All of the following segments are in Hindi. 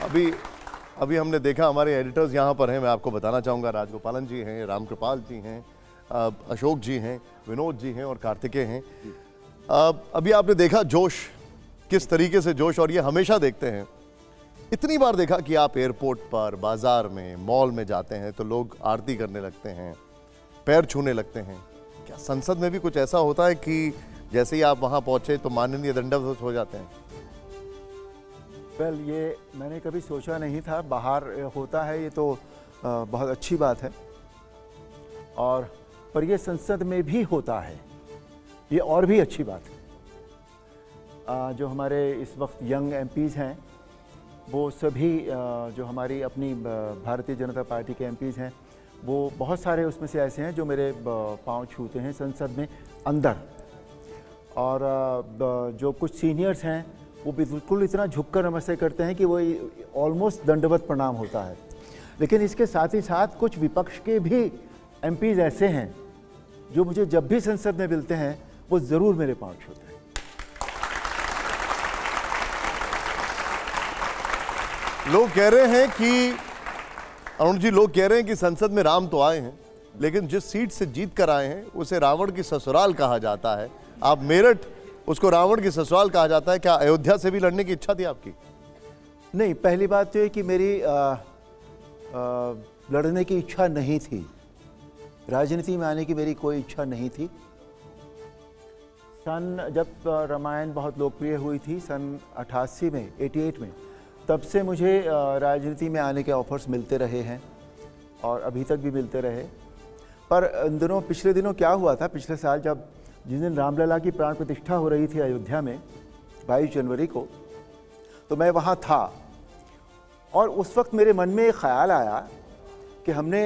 अभी अभी हमने देखा, हमारे एडिटर्स यहाँ पर हैं, मैं आपको बताना चाहूँगा, राजगोपालन जी हैं, रामकृपाल जी हैं, अशोक जी हैं, विनोद जी हैं और कार्तिकेय हैं। अभी आपने देखा जोश, किस तरीके से जोश, और ये हमेशा देखते हैं। इतनी बार देखा कि आप एयरपोर्ट पर, बाजार में, मॉल में जाते हैं तो लोग आरती करने लगते हैं, पैर छूने लगते हैं। क्या संसद में भी कुछ ऐसा होता है कि जैसे ही आप वहाँ पहुँचे तो माननीय दंडवत हो जाते हैं? वेल, ये मैंने कभी सोचा नहीं था। बाहर होता है ये तो बहुत अच्छी बात है, और पर ये संसद में भी होता है, ये और भी अच्छी बात है। जो हमारे इस वक्त यंग एमपीज़ हैं, वो सभी जो हमारी अपनी भारतीय जनता पार्टी के एमपीज़ हैं, वो बहुत सारे उसमें से ऐसे हैं जो मेरे पाँव छूते हैं संसद में अंदर। और जो कुछ सीनियर्स हैं वो बिल्कुल इतना झुककर नमस्ते करते हैं कि वो ऑलमोस्ट दंडवत प्रणाम होता है। लेकिन इसके साथ ही साथ कुछ विपक्ष के भी एमपीज़ ऐसे हैं जो मुझे जब भी संसद में मिलते हैं वो ज़रूर मेरे पाँव छूते हैं। लोग कह रहे हैं कि अरुण जी, लोग कह रहे हैं कि संसद में राम तो आए हैं, लेकिन जिस सीट से जीत कर आए हैं उसे रावण की ससुराल कहा जाता है। आप मेरठ, उसको रावण की ससुराल कहा जाता है। क्या अयोध्या से भी लड़ने की इच्छा थी आपकी? नहीं, पहली बात तो ये कि मेरी लड़ने की इच्छा नहीं थी, राजनीति में आने की मेरी कोई इच्छा नहीं थी। जब रामायण बहुत लोकप्रिय हुई थी सन 88 में, 88 में, तब से मुझे राजनीति में आने के ऑफर्स मिलते रहे हैं और अभी तक भी मिलते रहे। पर इन दिनों, पिछले दिनों क्या हुआ था, पिछले साल जब जिस दिन रामलला की प्राण प्रतिष्ठा हो रही थी अयोध्या में 22 जनवरी को, तो मैं वहाँ था और उस वक्त मेरे मन में एक ख्याल आया कि हमने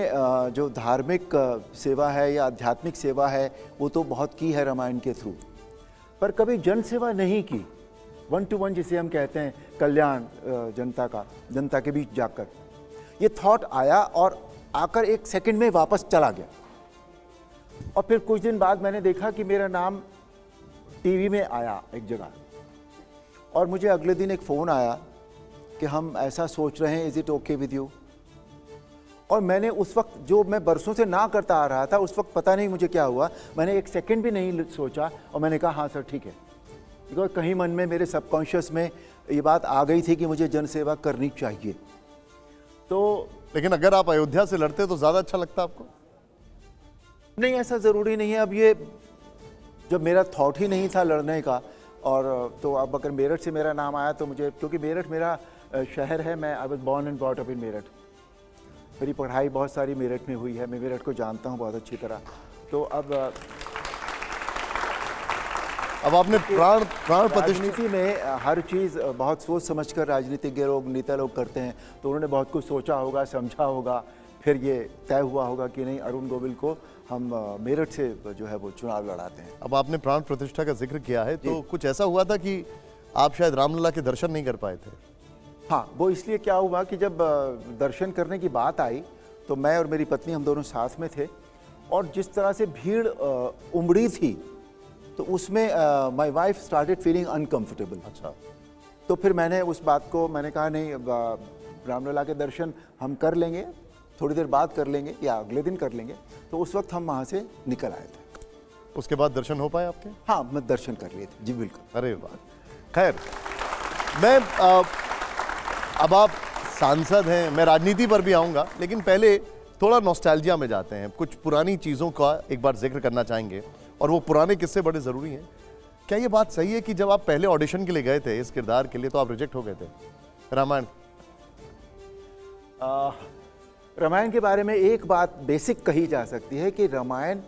जो धार्मिक सेवा है या आध्यात्मिक सेवा है वो तो बहुत की है रामायण के थ्रू, पर कभी जन सेवा नहीं की, 1 to 1 जिसे हम कहते हैं, कल्याण जनता का, जनता के बीच जाकर। ये थॉट आया और आकर एक सेकंड में वापस चला गया। और फिर कुछ दिन बाद मैंने देखा कि मेरा नाम टीवी में आया एक जगह, और मुझे अगले दिन एक फ़ोन आया कि हम ऐसा सोच रहे हैं, is it okay with you. और मैंने उस वक्त, जो मैं बरसों से ना करता आ रहा था, उस वक्त पता नहीं मुझे क्या हुआ, मैंने एक सेकंड भी नहीं सोचा और मैंने कहा हाँ सर ठीक है। बिकॉज कहीं मन में, मेरे सबकॉन्शियस में ये बात आ गई थी कि मुझे जनसेवा करनी चाहिए। तो लेकिन अगर आप अयोध्या से लड़ते तो ज़्यादा अच्छा लगता आपको? नहीं, ऐसा ज़रूरी नहीं है। अब ये जब मेरा थॉट ही नहीं था लड़ने का, और तो अब अगर मेरठ से मेरा नाम आया तो मुझे, क्योंकि मेरठ मेरा शहर है, मैं I was born and brought up in Meerut, मेरी पढ़ाई बहुत सारी मेरठ में हुई है, मैं मेरठ को जानता हूँ बहुत अच्छी तरह। तो अब आपने प्राण प्रतिष्ठा, राजनीति में हर चीज़ बहुत सोच समझकर राजनीतिज्ञ लोग, नेता लोग करते हैं, तो उन्होंने बहुत कुछ सोचा होगा, समझा होगा, फिर ये तय हुआ होगा कि नहीं, अरुण गोविल को हम मेरठ से जो है वो चुनाव लड़ाते हैं। अब आपने प्राण प्रतिष्ठा का जिक्र किया है, तो कुछ ऐसा हुआ था कि आप शायद रामलला के दर्शन नहीं कर पाए थे? हाँ, वो इसलिए क्या हुआ कि जब दर्शन करने की बात आई तो मैं और मेरी पत्नी, हम दोनों साथ में थे, और जिस तरह से भीड़ उमड़ी थी तो उसमें my wife started feeling uncomfortable. अच्छा। तो फिर मैंने उस बात को, मैंने कहा नहीं, रामलला के दर्शन हम कर लेंगे, थोड़ी देर बाद कर लेंगे या अगले दिन कर लेंगे। तो उस वक्त हम वहाँ से निकल आए थे। उसके बाद दर्शन हो पाए आपके? हाँ, मैं दर्शन कर लिए थे जी, बिल्कुल। अरे वाह। खैर, मैं अब आप सांसद हैं, मैं राजनीति पर भी आऊँगा, लेकिन पहले थोड़ा नॉस्टैल्जिया में जाते हैं। कुछ पुरानी चीज़ों का एक बार जिक्र करना चाहेंगे, और वो पुराने किस्से बड़े ज़रूरी हैं। क्या ये बात सही है कि जब आप पहले ऑडिशन के लिए गए थे इस किरदार के लिए, तो आप रिजेक्ट हो गए थे रामायण? रामायण के बारे में एक बात बेसिक कही जा सकती है कि रामायण,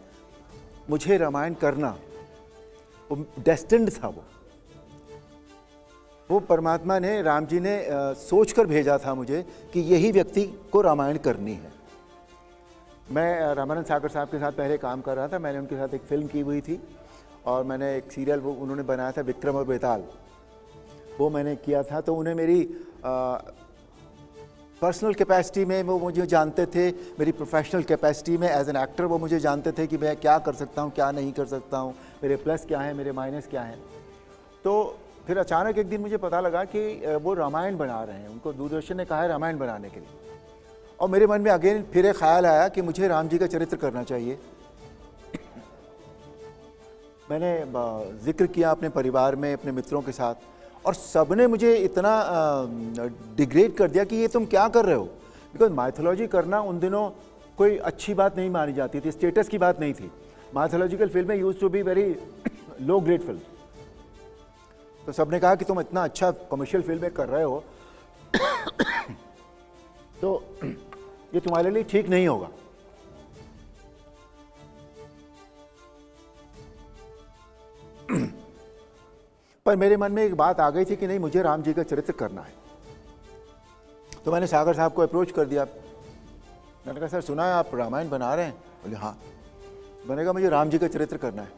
मुझे रामायण करना वो डेस्टिन्ड था। वो परमात्मा ने, राम जी ने सोचकर भेजा था मुझे कि यही व्यक्ति को रामायण करनी है। मैं रामानंद सागर साहब के साथ पहले काम कर रहा था, मैंने उनके साथ एक फिल्म की हुई थी, और मैंने एक सीरियल वो उन्होंने बनाया था, विक्रम और बेताल, वो मैंने किया था। तो उन्हें मेरी पर्सनल कैपेसिटी में वो मुझे जानते थे, मेरी प्रोफेशनल कैपेसिटी में एज एन एक्टर वो मुझे जानते थे कि मैं क्या कर सकता हूँ, क्या नहीं कर सकता हूँ, मेरे प्लस क्या हैं, मेरे माइनस क्या हैं। तो फिर अचानक एक दिन मुझे पता लगा कि वो रामायण बना रहे हैं, उनको दूरदर्शन ने कहा है रामायण बनाने के लिए। और मेरे मन में अगेन फिर एक ख्याल आया कि मुझे राम जी का चरित्र करना चाहिए। मैंने जिक्र किया अपने परिवार में, अपने मित्रों के साथ, और सबने मुझे इतना डिग्रेड कर दिया कि ये तुम क्या कर रहे हो। बिकॉज माइथोलॉजी करना उन दिनों कोई अच्छी बात नहीं मानी जाती थी, स्टेटस की बात नहीं थी। माइथोलॉजिकल फिल्में used to be very low grade film. तो सबने कहा कि तुम इतना अच्छा कमर्शियल फिल्में कर रहे हो तो ये तुम्हारे लिए ठीक नहीं होगा। पर मेरे मन में एक बात आ गई थी कि नहीं, मुझे राम जी का चरित्र करना है। तो मैंने सागर साहब को अप्रोच कर दिया। मैंने कहा सर सुना है आप रामायण बना रहे हैं? बोले हाँ। मैंने कहा मुझे राम जी का चरित्र करना है।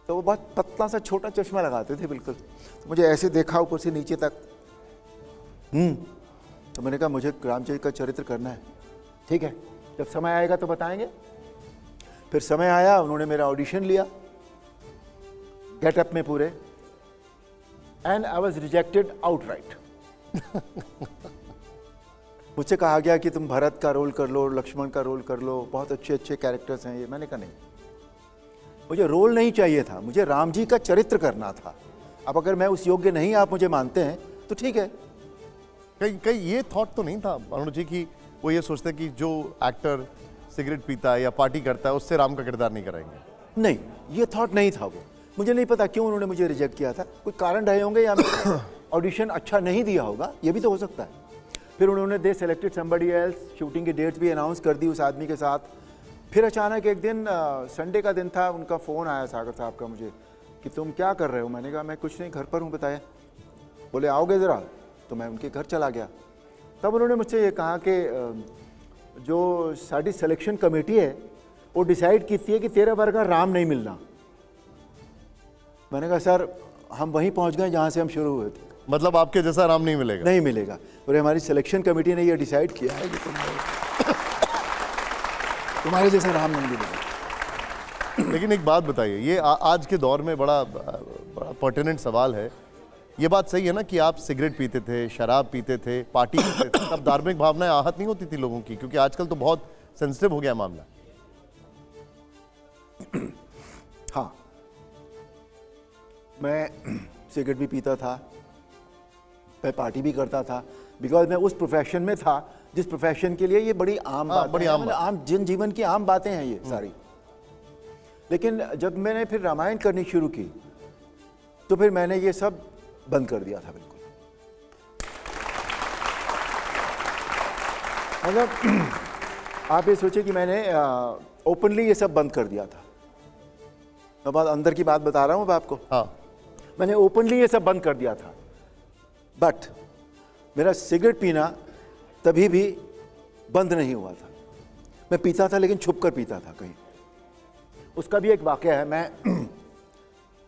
तो वो बहुत पतला सा छोटा चश्मा लगाते थे बिल्कुल, तो मुझे ऐसे देखा ऊपर से नीचे तक। तो मैंने कहा मुझे राम जी का चरित्र करना है। ठीक है, जब समय आएगा तो बताएंगे। फिर समय आया, उन्होंने मेरा ऑडिशन लिया गेटअप में पूरे, and I was rejected outright. मुझसे कहा गया कि तुम भरत का रोल कर लो, लक्ष्मण का रोल कर लो, बहुत अच्छे अच्छे कैरेक्टर्स हैं ये। मैंने कहा नहीं, मुझे रोल नहीं चाहिए था, मुझे राम जी का चरित्र करना था। अब अगर मैं उस योग्य नहीं, आप मुझे मानते हैं तो ठीक है। कहीं ये थॉट तो नहीं था अरुण जी कि वो ये सोचते कि जो एक्टर सिगरेट पीता है या पार्टी करता है उससे राम का किरदार नहीं कराएंगे? नहीं, ये थॉट नहीं था। वो मुझे नहीं पता क्यों उन्होंने मुझे रिजेक्ट किया था, कोई कारण रहे होंगे, या मैंने ऑडिशन अच्छा नहीं दिया होगा, ये भी तो हो सकता है। फिर उन्होंने दे सेलेक्टेड समबडी एल्स, शूटिंग की डेट्स भी अनाउंस कर दी उस आदमी के साथ। फिर अचानक एक दिन संडे का दिन था, उनका फ़ोन आया सागर साहब का मुझे कि तुम क्या कर रहे हो। मैंने कहा मैं कुछ नहीं, घर पर हूँ, बताया। बोले आओगे ज़रा, तो मैं उनके घर चला गया। तब उन्होंने मुझसे ये कहा कि जो साड़ी सिलेक्शन कमेटी है वो डिसाइड की है कि तेरा वर्गा राम नहीं मिलना। मैंने कहा सर हम वहीं पहुंच गए जहां से हम शुरू हुए थे। मतलब आपके जैसा राम नहीं मिलेगा? नहीं मिलेगा। और हमारी सिलेक्शन कमेटी ने ये डिसाइड किया है कि तुम्हारे जैसा राम नहीं मिलेगा। लेकिन एक बात बताइए, ये आज के दौर में बड़ा पर्टिनेंट सवाल है। ये बात सही है ना कि आप सिगरेट पीते थे, शराब पीते थे, पार्टी करते थे, तब धार्मिक भावनाएं आहत नहीं होती थी लोगों की? क्योंकि आजकल तो बहुत सेंसिटिव हो गया मामला। हाँ, मैं सिगरेट भी पीता था, मैं पार्टी भी करता था, बिकॉज मैं उस प्रोफेशन में था जिस प्रोफेशन के लिए ये बड़ी आम बात, बड़ी आम बात। आम जनजीवन की आम बातें हैं ये सारी। लेकिन जब मैंने फिर रामायण करनी शुरू की तो फिर मैंने ये सब बंद कर दिया था बिल्कुल। मतलब आप ये सोचिए कि मैंने ओपनली ये सब बंद कर दिया था। मैं बात अंदर की बात बता रहा हूँ आपको। हाँ, मैंने ओपनली ये सब बंद कर दिया था। बट मेरा सिगरेट पीना तभी भी बंद नहीं हुआ था। मैं पीता था लेकिन छुप कर पीता था कहीं। उसका भी एक वाकया है। मैं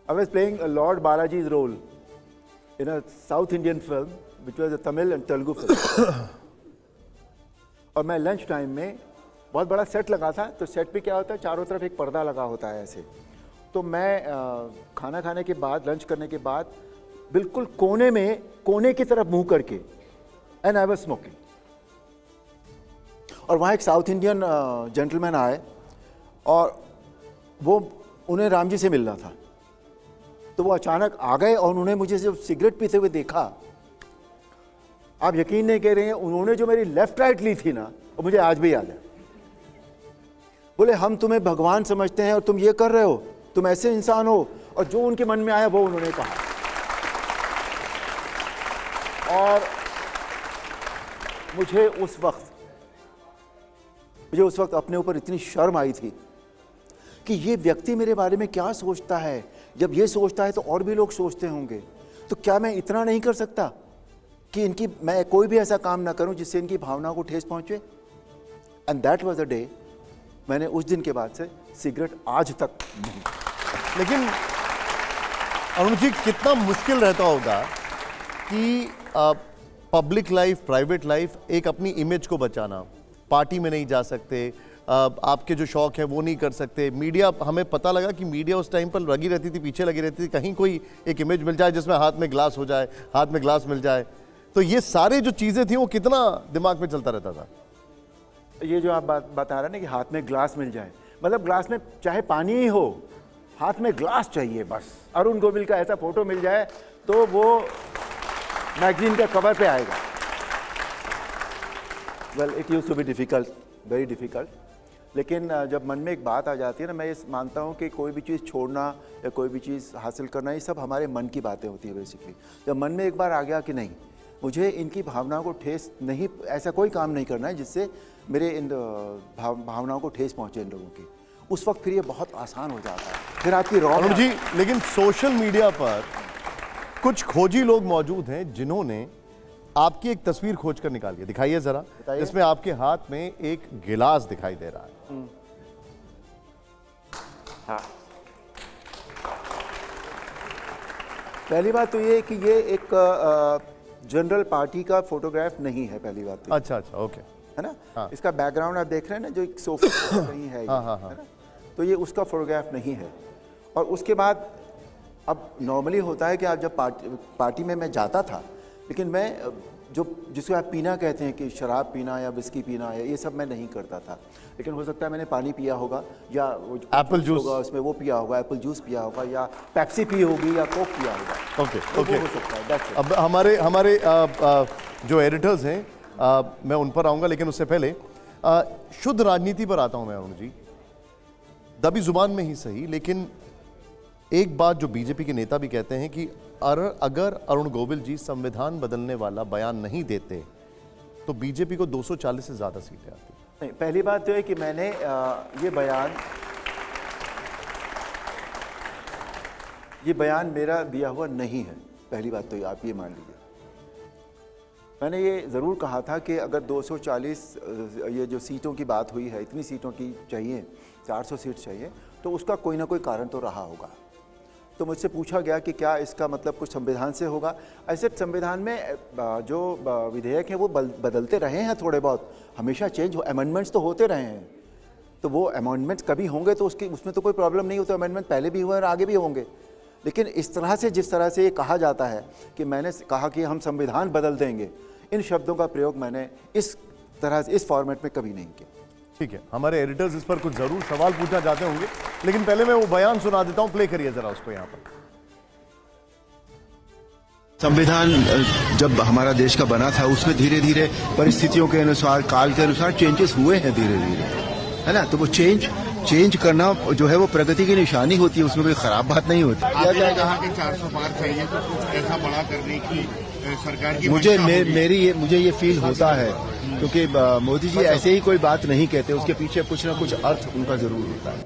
I was playing Lord Balaji's role in a South Indian film which was a Tamil and Telugu film. और मैं लंच टाइम में, बहुत बड़ा सेट लगा था, तो सेट पे क्या होता है, चारों तरफ एक पर्दा लगा होता है ऐसे। तो मैं खाना खाने के बाद, लंच करने के बाद, बिल्कुल कोने में, कोने की तरफ मुंह करके, एंड आई वाज स्मोकिंग। और वहाँ एक साउथ इंडियन जेंटलमैन आए और वो, उन्हें राम जी से मिलना था। तो वो अचानक आ गए और उन्होंने मुझे जब सिगरेट पीते हुए देखा, आप यकीन नहीं कह रहे हैं, उन्होंने जो मेरी लेफ्ट राइट ली थी ना, वो मुझे आज भी याद है। बोले हम तुम्हें भगवान समझते हैं और तुम ये कर रहे हो, तुम ऐसे इंसान हो। और जो उनके मन में आया वो उन्होंने कहा। और मुझे उस वक्त अपने ऊपर इतनी शर्म आई थी कि ये व्यक्ति मेरे बारे में क्या सोचता है। जब ये सोचता है तो और भी लोग सोचते होंगे, तो क्या मैं इतना नहीं कर सकता कि मैं कोई भी ऐसा काम ना करूं जिससे इनकी भावनाओं को ठेस पहुंचे। And that was the day, मैंने उस दिन के बाद से सिगरेट आज तक नहीं। लेकिन अरुण जी, कितना मुश्किल रहता होगा कि पब्लिक लाइफ, प्राइवेट लाइफ, एक अपनी इमेज को बचाना। पार्टी में नहीं जा सकते, आपके जो शौक है वो नहीं कर सकते। मीडिया, हमें पता लगा कि मीडिया उस टाइम पर लगी रहती थी, पीछे लगी रहती थी, कहीं कोई एक इमेज मिल जाए जिसमें हाथ में ग्लास हो जाए, हाथ में ग्लास मिल जाए। तो ये सारे जो चीज़ें थी वो कितना दिमाग में चलता रहता था? ये जो आप बात बता रहे हैं ना कि हाथ में ग्लास मिल जाए, मतलब ग्लास में चाहे पानी ही हो, हाथ में ग्लास चाहिए बस। अरुण गोविल का ऐसा फोटो मिल जाए तो वो मैगजीन के कवर पे आएगा। Well, it use to be difficult, very difficult. लेकिन जब मन में एक बात आ जाती है ना, मैं ये मानता हूँ कि कोई भी चीज़ छोड़ना या कोई भी चीज़ हासिल करना, ये सब हमारे मन की बातें होती है बेसिकली। जब मन में एक बार आ गया कि नहीं, मुझे इनकी भावनाओं को ठेस नहीं, ऐसा कोई काम नहीं करना है जिससे मेरे इन भावनाओं को ठेस पहुँचे इन लोगों की, उस वक्त फिर ये बहुत आसान हो जाता है। फिर आपकी अरुण जी, लेकिन सोशल मीडिया पर कुछ खोजी लोग मौजूद हैं जिन्होंने आपकी एक तस्वीर खोज कर निकाली है। दिखाइए जरा, जिसमें आपके हाथ में एक गिलास दिखाई दे रहा है। हाँ, पहली बात तो ये कि ये एक जनरल पार्टी का फोटोग्राफ नहीं है, पहली बात तो। अच्छा, ओके, है ना। हाँ। इसका बैकग्राउंड आप देख रहे हैं ना, जो एक सोफा कहीं है, हाँ। है ना? तो ये उसका फोटोग्राफ नहीं है। और उसके बाद अब नॉर्मली होता है कि आप जब पार्टी में मैं जाता था, लेकिन मैं जो जिसको आप पीना कहते हैं कि शराब पीना या विस्की पीना या ये सब मैं नहीं करता था। लेकिन हो सकता है मैंने पानी पिया होगा या एप्पल जूस होगा, उसमें वो पिया होगा, एप्पल जूस पिया होगा या पेप्सी पी होगी या कोक पिया होगा। ओके, तो ओके। वो हो सकता है, that's it। अब हमारे जो एडिटर्स हैं, मैं उन पर आऊँगा, लेकिन उससे पहले शुद्ध राजनीति पर आता हूँ मैं। अरुण जी, दबी जुबान में ही सही, लेकिन एक बात जो बीजेपी के नेता भी कहते हैं कि अगर अरुण गोविल जी संविधान बदलने वाला बयान नहीं देते तो बीजेपी को 240 से ज्यादा सीटें आती। नहीं, पहली बात तो है कि मैंने ये बयान मेरा दिया हुआ नहीं है। पहली बात तो आप ये मान लीजिए। मैंने ये ज़रूर कहा था कि अगर 240 ये जो सीटों की बात हुई है, इतनी सीटों की चाहिए, 400 सीट चाहिए, तो उसका कोई ना कोई कारण तो रहा होगा। तो मुझसे पूछा गया कि क्या इसका मतलब कुछ संविधान से होगा। ऐसे संविधान में जो विधेयक हैं वो बदलते रहे हैं थोड़े बहुत, हमेशा चेंज हो, अमेंडमेंट्स तो होते रहे हैं। तो वो अमेंडमेंट्स कभी होंगे तो उसमें तो कोई प्रॉब्लम नहीं होता। अमेंडमेंट पहले भी हुए और आगे भी होंगे। लेकिन इस तरह से, जिस तरह से ये कहा जाता है कि मैंने कहा कि हम संविधान बदल देंगे, इन शब्दों का प्रयोग मैंने इस तरह से, इस फॉर्मेट में कभी नहीं किया। ठीक है, हमारे एडिटर्स इस पर कुछ जरूर सवाल पूछना चाहते होंगे, लेकिन पहले मैं वो बयान सुना देता हूं। प्ले करिए जरा उसको यहाँ पर। संविधान जब हमारा देश का बना था, उसमें धीरे धीरे परिस्थितियों के अनुसार, काल के अनुसार चेंजेस हुए हैं धीरे धीरे, है ना। तो वो चेंज करना जो है वो प्रगति की निशानी होती है, उसमें कोई खराब बात नहीं होती। आपने कहा कि 400 पार चाहिए, तो कुछ ऐसा बड़ा करने की सरकार की मुझे ये फील होता है, क्योंकि मोदी जी ऐसे ही कोई बात नहीं कहते, उसके पीछे कुछ ना कुछ अर्थ उनका जरूर होता है।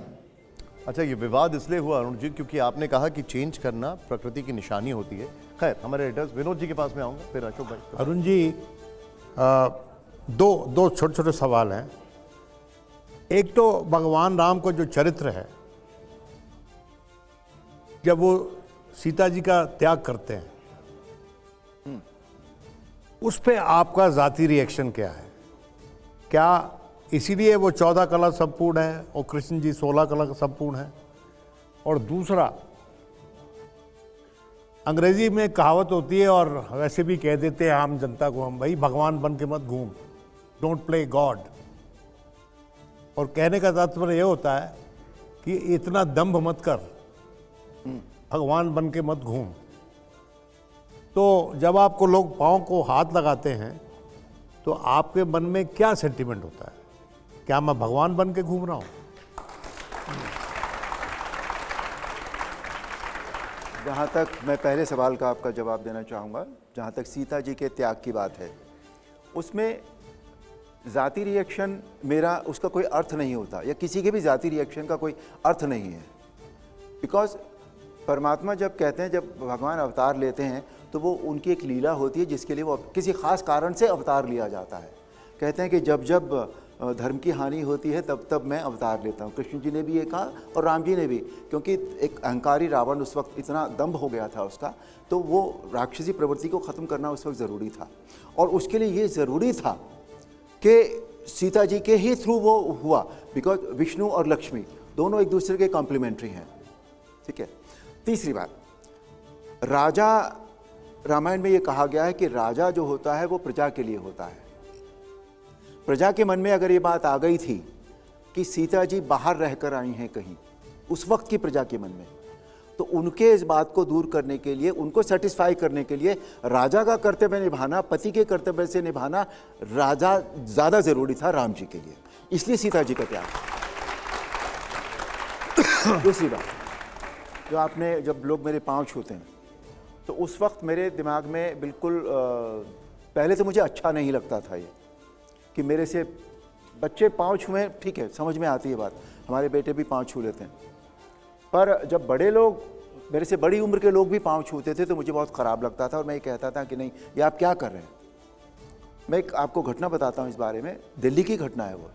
अच्छा, ये विवाद इसलिए हुआ अरुण जी क्योंकि आपने कहा कि चेंज करना प्रकृति की निशानी होती है। खैर, हमारे एडिटर्स, विनोद जी के पास में आऊंगा, फिर अशोक भाई। अरुण जी, दो छोटे छोटे सवाल हैं। एक तो भगवान राम का जो चरित्र है, जब वो सीता जी का त्याग करते हैं, उस पे आपका जाती रिएक्शन क्या है? क्या इसीलिए वो 14 कला संपूर्ण है और कृष्ण जी 16 कला संपूर्ण है? और दूसरा, अंग्रेजी में कहावत होती है और वैसे भी कह देते हैं आम जनता को, हम भाई भगवान बन के मत घूम, डोंट प्ले गॉड। और कहने का तात्पर्य यह होता है कि इतना दंभ मत कर, भगवान बन के मत घूम। तो जब आपको लोग पाँव को हाथ लगाते हैं तो आपके मन में क्या सेंटिमेंट होता है? क्या मैं भगवान बन के घूम रहा हूं? जहाँ तक मैं पहले सवाल का आपका जवाब देना चाहूँगा, जहाँ तक सीता जी के त्याग की बात है, उसमें ज़ाती रिएक्शन मेरा, उसका कोई अर्थ नहीं होता, या किसी के भी ज़ाती रिएक्शन का कोई अर्थ नहीं है। बिकॉज परमात्मा जब कहते हैं, जब भगवान अवतार लेते हैं, तो वो उनकी एक लीला होती है जिसके लिए वो किसी ख़ास कारण से अवतार लिया जाता है। कहते हैं कि जब जब धर्म की हानि होती है तब तब मैं अवतार लेता हूँ। कृष्ण जी ने भी ये कहा और राम जी ने भी, क्योंकि एक अहंकारी रावण उस वक्त इतना दंभ हो गया था उसका, तो वो राक्षसी प्रवृत्ति को ख़त्म करना उस वक्त ज़रूरी था। और उसके लिए ये ज़रूरी था कि सीता जी के ही थ्रू वो हुआ, बिकॉज विष्णु और लक्ष्मी दोनों एक दूसरे के कॉम्प्लीमेंट्री हैं, ठीक है। तीसरी बात, राजा, रामायण में ये कहा गया है कि राजा जो होता है वो प्रजा के लिए होता है। प्रजा के मन में अगर ये बात आ गई थी कि सीता जी बाहर रहकर आई हैं कहीं, उस वक्त की प्रजा के मन में, तो उनके इस बात को दूर करने के लिए, उनको सेटिस्फाई करने के लिए राजा का कर्तव्य निभाना, पति के कर्तव्य से निभाना राजा ज़्यादा ज़रूरी था राम जी के लिए, इसलिए सीता जी का त्याग। दूसरी बात, जो आपने, जब लोग मेरे पाँव छूते हैं तो उस वक्त मेरे दिमाग में बिल्कुल पहले तो मुझे अच्छा नहीं लगता था ये कि मेरे से बच्चे पाँव छुएं, ठीक है, समझ में आती है बात, हमारे बेटे भी पाँव छू लेते हैं, पर जब बड़े लोग, मेरे से बड़ी उम्र के लोग भी पाँव छूते थे तो मुझे बहुत ख़राब लगता था और मैं ये कहता था कि नहीं, ये आप क्या कर रहे हैं। मैं एक आपको घटना बताता हूँ इस बारे में, दिल्ली की घटना है वो।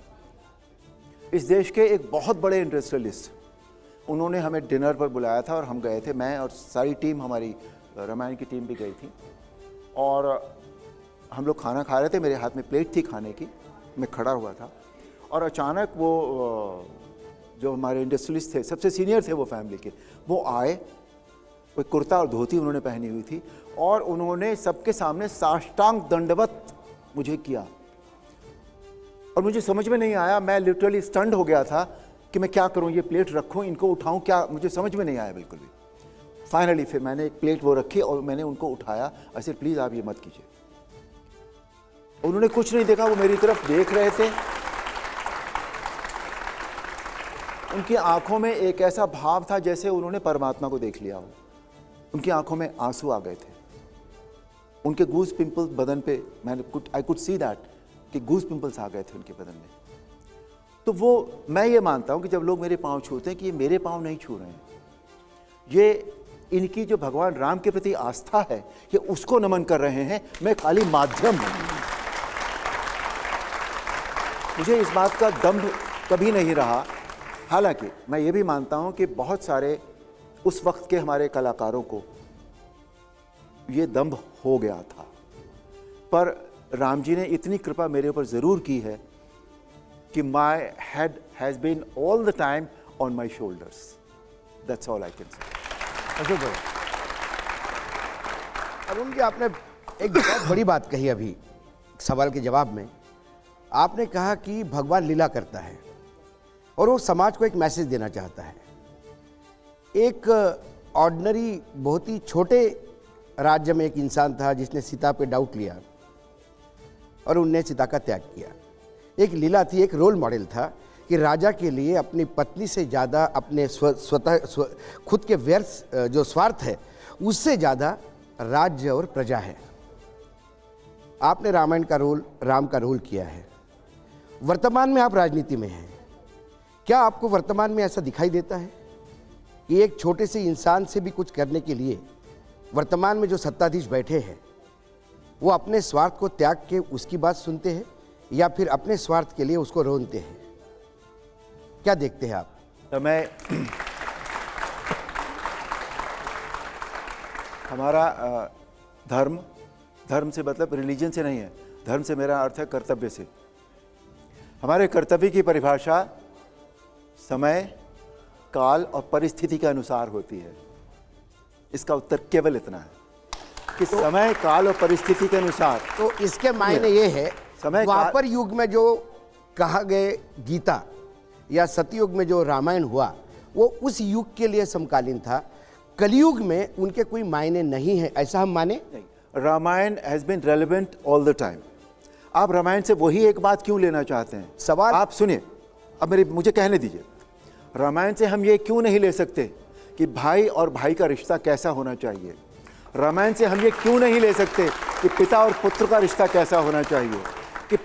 इस देश के एक बहुत बड़े इंडस्ट्रियलिस्ट, उन्होंने हमें डिनर पर बुलाया था और हम गए थे, मैं और सारी टीम, हमारी रामायण की टीम भी गई थी, और हम लोग खाना खा रहे थे, मेरे हाथ में प्लेट थी खाने की, मैं खड़ा हुआ था, और अचानक वो जो हमारे इंडस्ट्रियलिस्ट थे, सबसे सीनियर थे वो फैमिली के, वो आए, कोई कुर्ता और धोती उन्होंने पहनी हुई थी, और उन्होंने सबके सामने साष्टांग दंडवत मुझे किया, और मुझे समझ में नहीं आया, मैं लिटरली स्टंड हो गया था कि मैं क्या करूं, ये प्लेट रखूं, इनको उठाऊं, क्या, मुझे समझ में नहीं आया बिल्कुल भी। फाइनली फिर मैंने एक प्लेट वो रखी और मैंने उनको उठाया, ऐसे प्लीज़ आप ये मत कीजिए। उन्होंने कुछ नहीं देखा, वो मेरी तरफ देख रहे थे, उनकी आंखों में एक ऐसा भाव था जैसे उन्होंने परमात्मा को देख लिया हो, उनकी आंखों में आंसू आ गए थे, उनके गूज पिंपल्स बदन पे, आई कुड सी दैट कि गूज पिंपल्स आ गए थे उनके बदन में। तो वो, मैं ये मानता हूँ कि जब लोग मेरे पाँव छूते हैं कि ये मेरे पाँव नहीं छू रहे हैं, ये इनकी जो भगवान राम के प्रति आस्था है, ये उसको नमन कर रहे हैं, मैं खाली माध्यम हूँ। मुझे इस बात का दम्भ कभी नहीं रहा, हालांकि मैं ये भी मानता हूँ कि बहुत सारे उस वक्त के हमारे कलाकारों को ये दम्भ हो गया था, पर राम जी ने इतनी कृपा मेरे ऊपर ज़रूर की है कि my head has been all the time on my shoulders, that's all I can say. Ashok भाई, अरुण जी, आपने एक बहुत बड़ी बात कही अभी सवाल के जवाब में। आपने कहा कि भगवान लीला करता है और वो समाज को एक मैसेज देना चाहता है। एक ऑर्डिनरी, बहुत ही छोटे राज्य में एक इंसान था जिसने सीता पे डाउट लिया और उनने सीता का त्याग किया। एक लीला थी, एक रोल मॉडल था कि राजा के लिए अपनी पत्नी से ज़्यादा अपने खुद के व्यर्थ जो स्वार्थ है उससे ज़्यादा राज्य और प्रजा है। आपने रामायण का रोल, राम का रोल किया है। वर्तमान में आप राजनीति में हैं, क्या आपको वर्तमान में ऐसा दिखाई देता है कि एक छोटे से इंसान से भी कुछ करने के लिए वर्तमान में जो सत्ताधीश बैठे हैं वो अपने स्वार्थ को त्याग के उसकी बात सुनते हैं या फिर अपने स्वार्थ के लिए उसको रोनते हैं? क्या देखते हैं आप? तो मैं, हमारा धर्म से मतलब रिलीजन से नहीं है, धर्म से मेरा अर्थ है कर्तव्य से। हमारे कर्तव्य की परिभाषा समय, काल और परिस्थिति के अनुसार होती है। इसका उत्तर केवल इतना है कि समय, काल और परिस्थिति के अनुसार। तो इसके मायने ये है, समय द्वापर युग में जो कहा गए गीता या सतयुग में जो रामायण हुआ वो उस युग के लिए समकालीन था। कलयुग में उनके कोई मायने नहीं है, ऐसा हम माने? नहीं, Ramayan has been relevant all the time. आप रामायण से वही एक बात क्यों लेना चाहते हैं? सवाल, आप सुनिए, अब मुझे कहने दीजिए। रामायण से हम ये क्यों नहीं ले सकते कि भाई और भाई का रिश्ता कैसा होना चाहिए? रामायण से हम ये क्यों नहीं ले सकते कि पिता और पुत्र का रिश्ता कैसा होना चाहिए? कि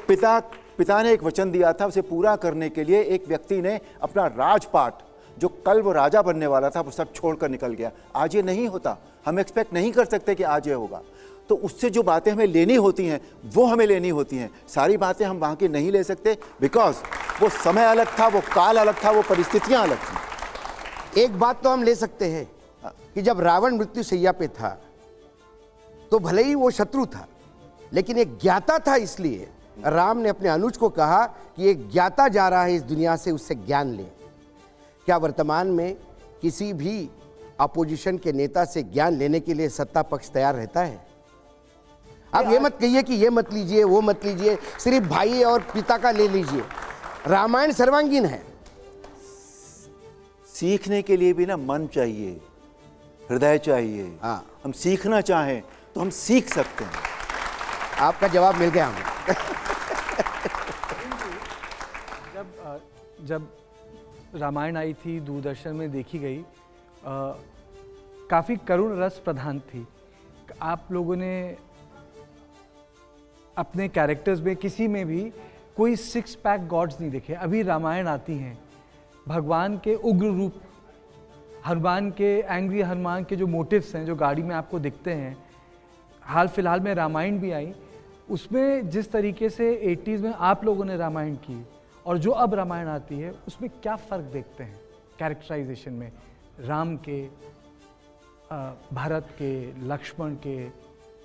पिता ने एक वचन दिया था, उसे पूरा करने के लिए एक व्यक्ति ने अपना राजपाट, जो कल वो राजा बनने वाला था, वो सब छोड़कर निकल गया। आज ये नहीं होता, हम एक्सपेक्ट नहीं कर सकते कि आज ये होगा। तो उससे जो बातें हमें लेनी होती हैं वो हमें लेनी होती हैं। सारी बातें हम वहाँ की नहीं ले सकते, बिकॉज वो समय अलग था, वो काल अलग था, वो परिस्थितियाँ अलग थी। एक बात तो हम ले सकते हैं कि जब रावण मृत्यु शैया पे था तो भले ही वो शत्रु था, लेकिन एक ज्ञाता था, इसलिए राम ने अपने अनुज को कहा कि एक ज्ञाता जा रहा है इस दुनिया से, उससे ज्ञान ले। क्या वर्तमान में किसी भी अपोजिशन के नेता से ज्ञान लेने के लिए सत्ता पक्ष तैयार रहता है? आप ये मत कहिए कि ये मत लीजिए, वो मत लीजिए, सिर्फ भाई और पिता का ले लीजिए। रामायण सर्वांगीण है। सीखने के लिए भी ना मन चाहिए, हृदय चाहिए। हाँ। हम सीखना चाहें तो हम सीख सकते हैं। आपका जवाब मिल गया हमें। जब रामायण आई थी, दूरदर्शन में देखी गई, काफ़ी करुण रस प्रधान थी। आप लोगों ने अपने कैरेक्टर्स में किसी में भी कोई 6 पैक गॉड्स नहीं देखे। अभी रामायण आती हैं, भगवान के उग्र रूप, हनुमान के एंग्री हनुमान के जो मोटिव्स हैं, जो गाड़ी में आपको दिखते हैं, हाल फिलहाल में रामायण भी आई, उसमें जिस तरीके से 80s में आप लोगों ने रामायण की और जो अब रामायण आती है, उसमें क्या फ़र्क देखते हैं कैरेक्टराइजेशन में, राम के, भरत के, लक्ष्मण के,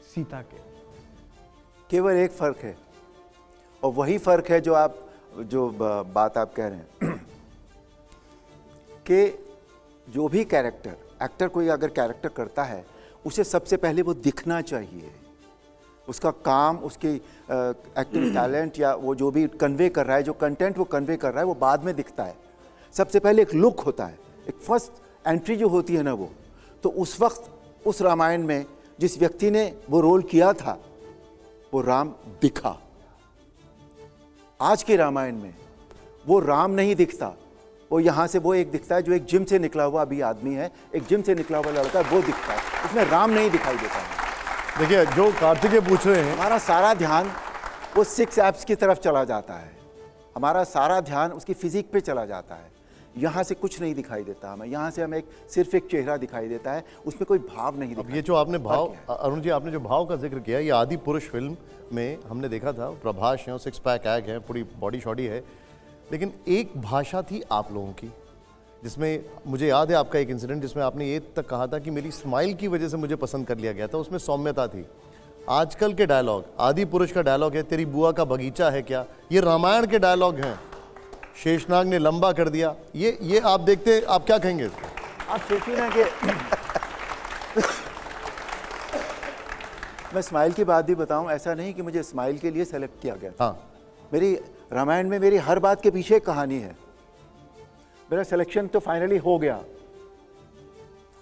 सीता के? केवल एक फ़र्क है, और वही फ़र्क है जो बात आप कह रहे हैं कि जो भी एक्टर कोई अगर कैरेक्टर करता है, उसे सबसे पहले वो दिखना चाहिए। उसका काम, उसकी एक्टिंग टैलेंट या वो जो भी कन्वे कर रहा है, जो कंटेंट वो कन्वे कर रहा है, वो बाद में दिखता है। सबसे पहले एक लुक होता है, एक फर्स्ट एंट्री जो होती है ना वो। तो उस वक्त उस रामायण में जिस व्यक्ति ने वो रोल किया था, वो राम दिखा। आज के रामायण में वो राम नहीं दिखता, वो यहाँ से वो एक दिखता है जो एक जिम से निकला हुआ अभी आदमी है, एक जिम से निकला हुआ लड़का है, वो दिखता है। उसमें राम नहीं दिखाई देता है। देखिए, जो कार्तिकेय पूछ रहे हैं, हमारा सारा ध्यान वो 6 एप्स की तरफ चला जाता है, हमारा सारा ध्यान उसकी फिजिक पे चला जाता है। यहाँ से कुछ नहीं दिखाई देता हमें, यहाँ से हमें सिर्फ एक चेहरा दिखाई देता है, उसमें कोई भाव नहीं दिखाई। ये जो आपने भाव, अरुण जी, आपने जो भाव का जिक्र किया, ये आदि पुरुष फिल्म में हमने देखा था, प्रभास है, 6 पैक एग है, पूरी बॉडी शॉडी है, लेकिन एक भाषा थी आप लोगों की, जिसमें मुझे याद है आपका एक इंसिडेंट जिसमें आपने ये तक कहा था कि मेरी स्माइल की वजह से मुझे पसंद कर लिया गया था, उसमें सौम्यता थी। आजकल के डायलॉग, आदि पुरुष का डायलॉग है तेरी बुआ का बगीचा है क्या, ये रामायण के डायलॉग हैं। शेषनाग ने लंबा कर दिया, ये आप देखते, आप क्या कहेंगे? आप सोचिए ना कि मैं स्माइल की बात भी बताऊं, ऐसा नहीं कि मुझे स्माइल के लिए सेलेक्ट किया गया। हाँ, मेरी रामायण में मेरी हर बात के पीछे एक कहानी है। मेरा सिलेक्शन तो फाइनली हो गया।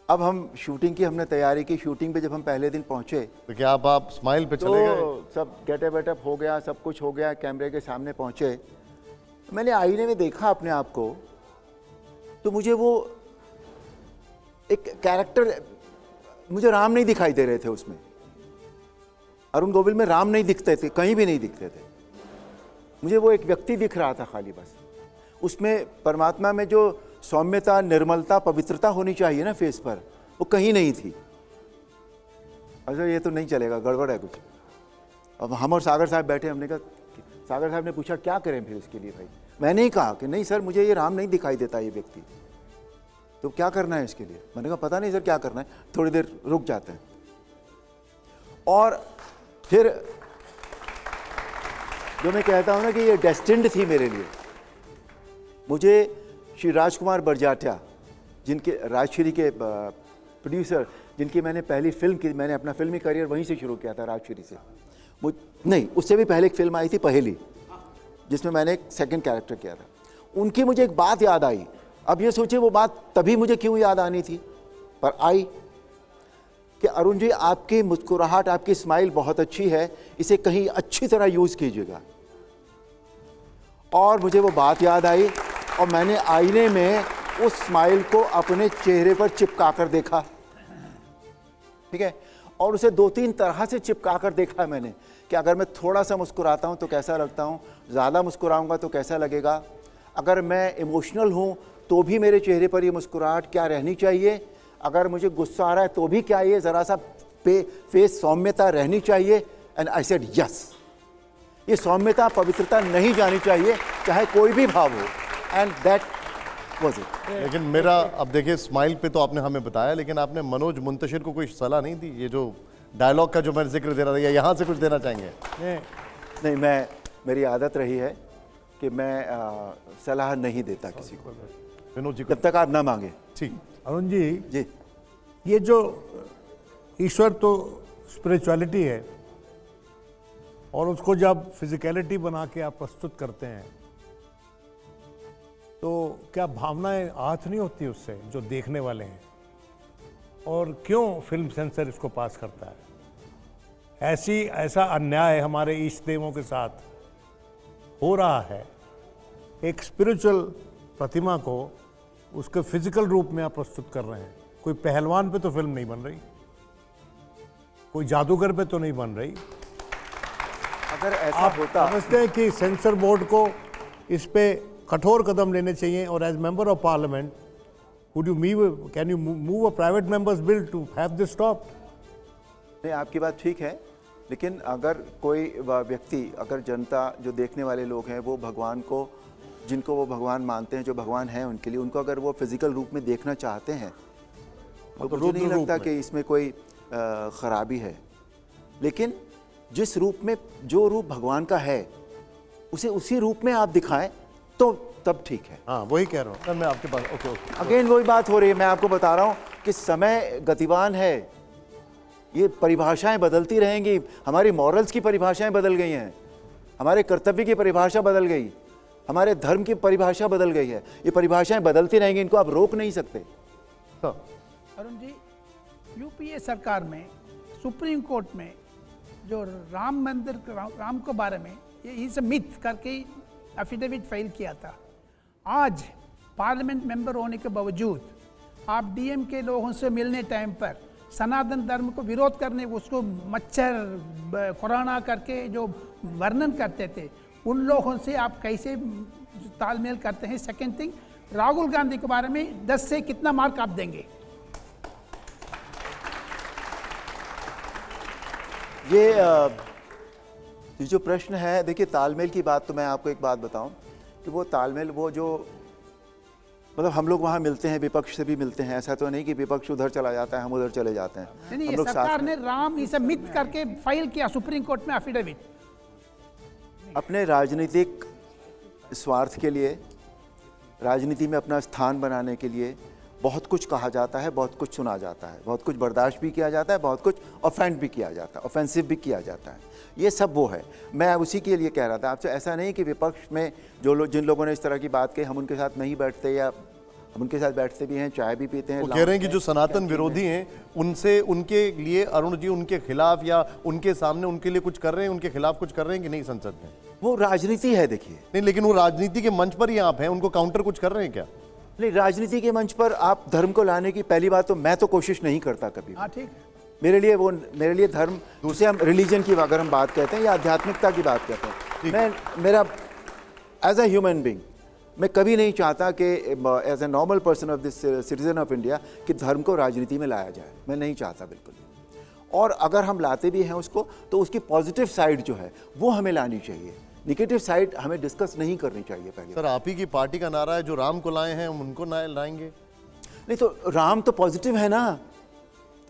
अब हम शूटिंग की हमने तैयारी की। शूटिंग पे जब हम पहले दिन पहुंचे तो क्या आप स्माइल पे चले गए? तो सब गेटअप हो गया, सब कुछ हो गया, कैमरे के सामने पहुंचे। मैंने आईने में देखा अपने आप को, तो मुझे वो एक कैरेक्टर, मुझे राम नहीं दिखाई दे रहे थे उसमें। अरुण गोविल में राम नहीं दिखते थे, कहीं भी नहीं दिखते थे। मुझे वो एक व्यक्ति दिख रहा था खाली बस। उसमें परमात्मा में जो सौम्यता, निर्मलता, पवित्रता होनी चाहिए ना फेस पर, वो कहीं नहीं थी। अच्छा, ये तो नहीं चलेगा, गड़बड़ है कुछ। अब हम और सागर साहब बैठे, हमने कहा, सागर साहब ने पूछा क्या करें फिर इसके लिए भाई। मैंने ही कहा कि नहीं सर, मुझे ये राम नहीं दिखाई देता ये व्यक्ति, तो क्या करना है इसके लिए। मैंने कहा पता नहीं सर क्या करना है, थोड़ी देर रुक जाते हैं। और फिर जो मैं कहता हूँ ना कि ये डेस्टिन्ड थी मेरे लिए। मुझे श्री राजकुमार बरजात्या, जिनके राजश्री के प्रोड्यूसर, जिनकी मैंने पहली फिल्म की, मैंने अपना फिल्मी करियर वहीं से शुरू किया था, राजश्री से। नहीं, उससे भी पहले एक फिल्म आई थी पहेली, जिसमें मैंने एक सेकंड कैरेक्टर किया था। उनकी मुझे एक बात याद आई। अब ये सोचिए वो बात तभी मुझे क्यों याद आनी थी, पर आई, कि अरुण जी आपकी मुस्कुराहट, आपकी स्माइल बहुत अच्छी है, इसे कहीं अच्छी तरह यूज़ कीजिएगा। और मुझे वो बात याद आई और मैंने आईने में उस स्माइल को अपने चेहरे पर चिपका कर देखा, ठीक है। और उसे 2-3 तरह से चिपका कर देखा मैंने कि अगर मैं थोड़ा सा मुस्कुराता हूँ तो कैसा लगता हूँ, ज़्यादा मुस्कुराऊँगा तो कैसा लगेगा, अगर मैं इमोशनल हूँ तो भी मेरे चेहरे पर ये मुस्कुराहट क्या रहनी चाहिए, अगर मुझे गुस्सा आ रहा है तो भी क्या ये ज़रा सा फेस सौम्यता रहनी चाहिए। एंड आई सेड यस, ये सौम्यता, पवित्रता नहीं जानी चाहिए, चाहे कोई भी भाव हो। And that was it. लेकिन मेरा, अब देखिए, स्माइल पे तो आपने हमें बताया, लेकिन आपने मनोज मुंतशिर को कोई सलाह नहीं दी? ये जो डायलॉग का जो मैं जिक्र दे रहा था, या यहाँ से कुछ देना चाहेंगे? नहीं, मेरी आदत रही है कि मैं सलाह नहीं देता किसी को विनोद जी जब तक आप ना मांगे। ठीक। अरुण जी, जी ये जो ईश्वर तो स्पिरिचुअलिटी है और उसको जब फिजिकलिटी बना के आप प्रस्तुत करते हैं तो क्या भावनाएं आहत नहीं होती उससे जो देखने वाले हैं? और क्यों फिल्म सेंसर इसको पास करता है? ऐसा अन्याय हमारे ईष्ट देवों के साथ हो रहा है। एक स्पिरिचुअल प्रतिमा को उसके फिजिकल रूप में आप प्रस्तुत कर रहे हैं। कोई पहलवान पे तो फिल्म नहीं बन रही, कोई जादूगर पे तो नहीं बन रही। अगर ऐसा आप होता समझते हैं कि सेंसर बोर्ड को इस पे कठोर कदम लेने चाहिए? और as member of parliament would you can you move a private members bill to have this stopped? नहीं, आपकी बात ठीक है, लेकिन अगर कोई व्यक्ति, अगर जनता, जो देखने वाले लोग हैं, वो भगवान को, जिनको वो भगवान मानते हैं, जो भगवान हैं उनके लिए, उनको अगर वो फिजिकल रूप में देखना चाहते हैं तो मुझे नहीं लगता कि इसमें कोई खराबी है। लेकिन जिस रूप में, जो रूप भगवान का है उसे उसी रूप में आप दिखाएं तो तब ठीक है। हाँ, वही कह रहा हूँ मैं आपके पास। Okay okay. अगेन वही बात हो रही है, मैं आपको बता रहा हूँ कि समय गतिवान है, ये परिभाषाएं बदलती रहेंगी। हमारी मॉरल्स की परिभाषाएं बदल गई हैं, हमारे कर्तव्य की परिभाषा बदल गई, हमारे धर्म की परिभाषा बदल गई है। ये परिभाषाएं बदलती रहेंगी, इनको आप रोक नहीं सकते। अरुण जी, यूपीए सरकार में सुप्रीम कोर्ट में जो राम मंदिर, राम के बारे में ये इस मिथ करके एफिडेविट फाइल किया था, आज पार्लियामेंट मेंबर होने के बावजूद आप डीएम के लोगों से मिलने टाइम पर सनातन धर्म को विरोध करने, उसको मच्छर कोरोना करके जो वर्णन करते थे, उन लोगों से आप कैसे तालमेल करते हैं? सेकेंड थिंग, राहुल गांधी के बारे में 10 से कितना मार्क आप देंगे? ये जो प्रश्न है, देखिए तालमेल की बात, तो मैं आपको एक बात बताऊं कि वो तालमेल, वो जो मतलब हम लोग वहाँ मिलते हैं, विपक्ष से भी मिलते हैं, ऐसा तो नहीं कि विपक्ष उधर चला जाता है, हम उधर चले जाते हैं। नहीं, हम ये लोग सरकार साथ ने राम इसे मिथ करके फाइल किया सुप्रीम कोर्ट में एफिडेविट। अपने राजनीतिक स्वार्थ के लिए, राजनीति में अपना स्थान बनाने के लिए बहुत कुछ कहा जाता है, बहुत कुछ सुना जाता है, बहुत कुछ बर्दाश्त भी किया जाता है, बहुत कुछ ऑफेंड भी किया जाता है, ऑफेंसिव भी किया जाता है। ये सब वो है, मैं उसी के लिए कह रहा था आपसे। ऐसा नहीं कि विपक्ष में जो लोग, जिन लोगों ने इस तरह की बात कही, हम उनके साथ नहीं बैठते, या हम उनके साथ बैठते भी हैं, चाय भी पीते हैं। वो कह रहे हैं कि जो सनातन विरोधी हैं उनसे, उनके लिए अरुण जी उनके खिलाफ या उनके सामने उनके लिए कुछ कर रहे हैं, उनके खिलाफ कुछ कर रहे हैं कि नहीं संसद में? वो राजनीति है, देखिए। नहीं, लेकिन वो राजनीति के मंच पर ही आप हैं, उनको काउंटर कुछ कर रहे हैं क्या? नहीं, राजनीति के मंच पर आप धर्म को लाने की, पहली बात तो मैं तो कोशिश नहीं करता कभी। हाँ, ठीक है। मेरे लिए धर्म, दूसरे हम रिलीजन की अगर हम बात कहते हैं या आध्यात्मिकता की बात कहते हैं, मेरा एज अ ह्यूमन बीइंग, मैं कभी नहीं चाहता कि as a normal person of this citizen of India कि धर्म को राजनीति में लाया जाए। मैं नहीं चाहता बिल्कुल भी। और अगर हम लाते भी हैं उसको, तो उसकी पॉजिटिव साइड जो है वो हमें लानी चाहिए, निगेटिव साइड हमें डिस्कस नहीं करनी चाहिए। पहले सर, आप ही की पार्टी का नारा है जो राम को लाए हैं हम उनको लाएंगे। नहीं, तो राम तो पॉजिटिव है ना,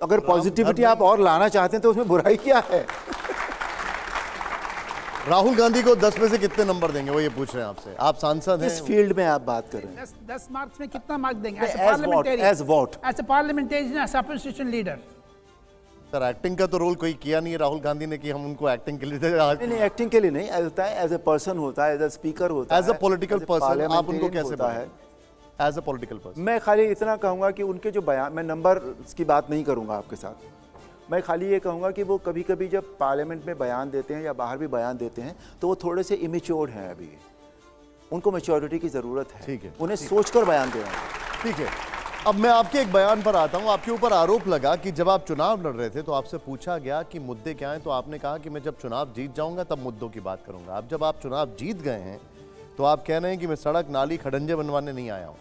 अगर पॉजिटिविटी आप और लाना चाहते हैं तो उसमें बुराई क्या है? राहुल गांधी को 10 में से कितने नंबर देंगे, वो ये पूछ रहे हैं आपसे। आप सांसद हैं, इस फील्ड में आप बात कर रहे हैं। 10 मार्क्स में कितना मार्क देंगे? As what? As what? As a parliamentarian, as opposition leader. Sir, acting का तो रोल कोई किया नहीं है राहुल गांधी ने कि हम उनको एक्टिंग के लिए नहीं, एक्टिंग के लिए नहीं होता है, एज ए पर्सन होता है, एज ए स्पीकर होता है, एज अ पॉलिटिकल पर्सन आप उनको कैसे होता है? एज अ पॉलिटिकल पर्सन मैं खाली इतना कहूंगा कि उनके जो बयान, मैं नंबर की बात नहीं करूंगा आपके साथ, मैं खाली ये कहूंगा कि वो कभी कभी जब पार्लियामेंट में बयान देते हैं या बाहर भी बयान देते हैं तो वो थोड़े से इमेच्योर हैं अभी, उनको मैच्योरिटी की ज़रूरत है। ठीक है, उन्हें सोचकर बयान देना है। ठीक है। अब मैं आपके एक बयान पर आता हूं। आपके ऊपर आरोप लगा कि जब आप चुनाव लड़ रहे थे तो आपसे पूछा गया कि मुद्दे क्या हैं, तो आपने कहा कि मैं जब चुनाव जीत जाऊंगा तब मुद्दों की बात करूंगा। अब जब आप चुनाव जीत गए हैं तो आप कह रहे हैं कि मैं सड़क, नाली, खडंजे बनवाने नहीं आया हूं।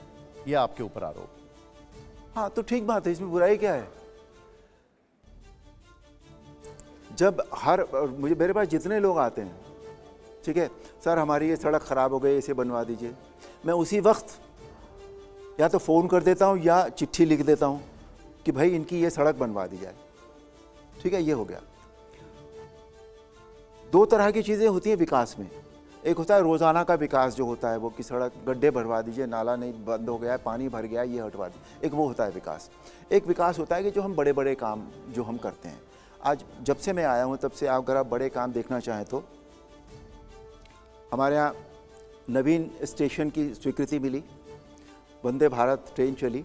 यह आपके ऊपर आरोप। हाँ, तो ठीक बात है, इसमें बुराई क्या है? जब मुझे, मेरे पास जितने लोग आते हैं, ठीक है सर, हमारी ये सड़क ख़राब हो गई, इसे बनवा दीजिए, मैं उसी वक्त या तो फ़ोन कर देता हूँ या चिट्ठी लिख देता हूँ कि भाई इनकी ये सड़क बनवा दी जाए। ठीक है, ये हो गया। दो तरह की चीज़ें होती हैं विकास में। एक होता है रोज़ाना का विकास जो होता है, वो कि सड़क गड्ढे भरवा दीजिए, नाला नहीं बंद हो गया है, पानी भर गया है, ये हटवा दीजिए, एक वो होता है विकास। एक विकास होता है कि जो हम बड़े बड़े काम जो हम करते हैं। आज जब से मैं आया हूँ तब से अगर आप बड़े काम देखना चाहें तो हमारे यहाँ नवीन स्टेशन की स्वीकृति मिली, वंदे भारत ट्रेन चली,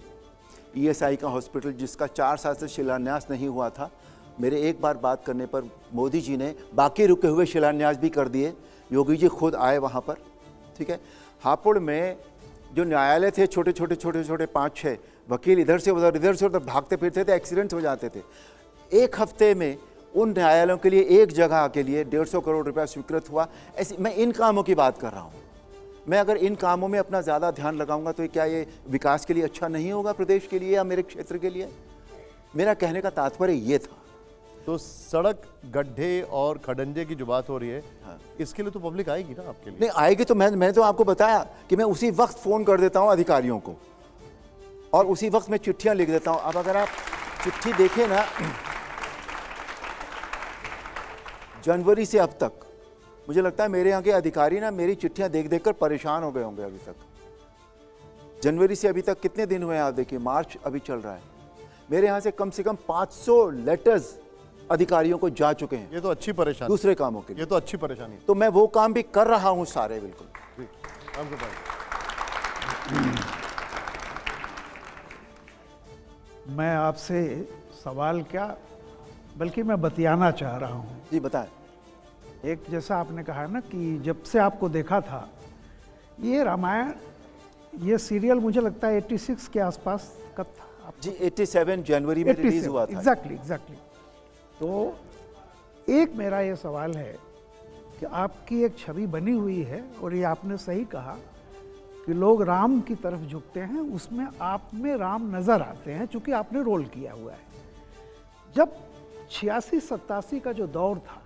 ईएसआई का हॉस्पिटल जिसका 4 साल से शिलान्यास नहीं हुआ था, मेरे एक बार बात करने पर मोदी जी ने बाकी रुके हुए शिलान्यास भी कर दिए। योगी जी खुद आए वहाँ पर, ठीक है। हापुड़ में जो न्यायालय थे, छोटे छोटे 5-6 वकील इधर से उधर भागते फिरते थे, एक्सीडेंट हो जाते थे। एक हफ्ते में उन न्यायालयों के लिए एक जगह के लिए 150 करोड़ रुपया स्वीकृत हुआ। ऐसी मैं इन कामों की बात कर रहा हूँ। मैं अगर इन कामों में अपना ज़्यादा ध्यान लगाऊंगा तो क्या ये विकास के लिए अच्छा नहीं होगा, प्रदेश के लिए या मेरे क्षेत्र के लिए? मेरा कहने का तात्पर्य ये था। तो सड़क, गड्ढे और खडंजे की जो बात हो रही है, इसके लिए तो पब्लिक आएगी ना आपके लिए? नहीं आएगी तो मैं तो आपको बताया कि मैं उसी वक्त फ़ोन कर देता हूँ अधिकारियों को और उसी वक्त मैं चिट्ठियाँ लिख देता हूँ। अब अगर आप चिट्ठी देखें ना, जनवरी से अब तक मुझे लगता है मेरे यहाँ के अधिकारी ना मेरी चिट्ठियाँ देख देख कर परेशान हो गए होंगे अभी तक। जनवरी से अभी तक कितने दिन हुए हैं आप देखिए, मार्च अभी चल रहा है। मेरे यहाँ से कम 500 लेटर्स अधिकारियों को जा चुके हैं। ये तो अच्छी परेशानी, दूसरे कामों के लिए। ये तो अच्छी परेशानी। तो मैं वो काम भी कर रहा हूँ सारे, बिल्कुल। मैं आपसे सवाल क्या बल्कि मैं बतियाना चाह रहा हूँ। जी बताएं। एक जैसा आपने कहा ना कि जब से आपको देखा था, ये रामायण, ये सीरियल मुझे लगता है 86 के आसपास कब था? जी 87 जनवरी में रिलीज हुआ था। एग्जैक्टली। तो एक मेरा ये सवाल है कि आपकी एक छवि बनी हुई है और ये आपने सही कहा कि लोग राम की तरफ झुकते हैं, उसमें आप में राम नज़र आते हैं चूँकि आपने रोल किया हुआ है। जब 86-87 का जो दौर था,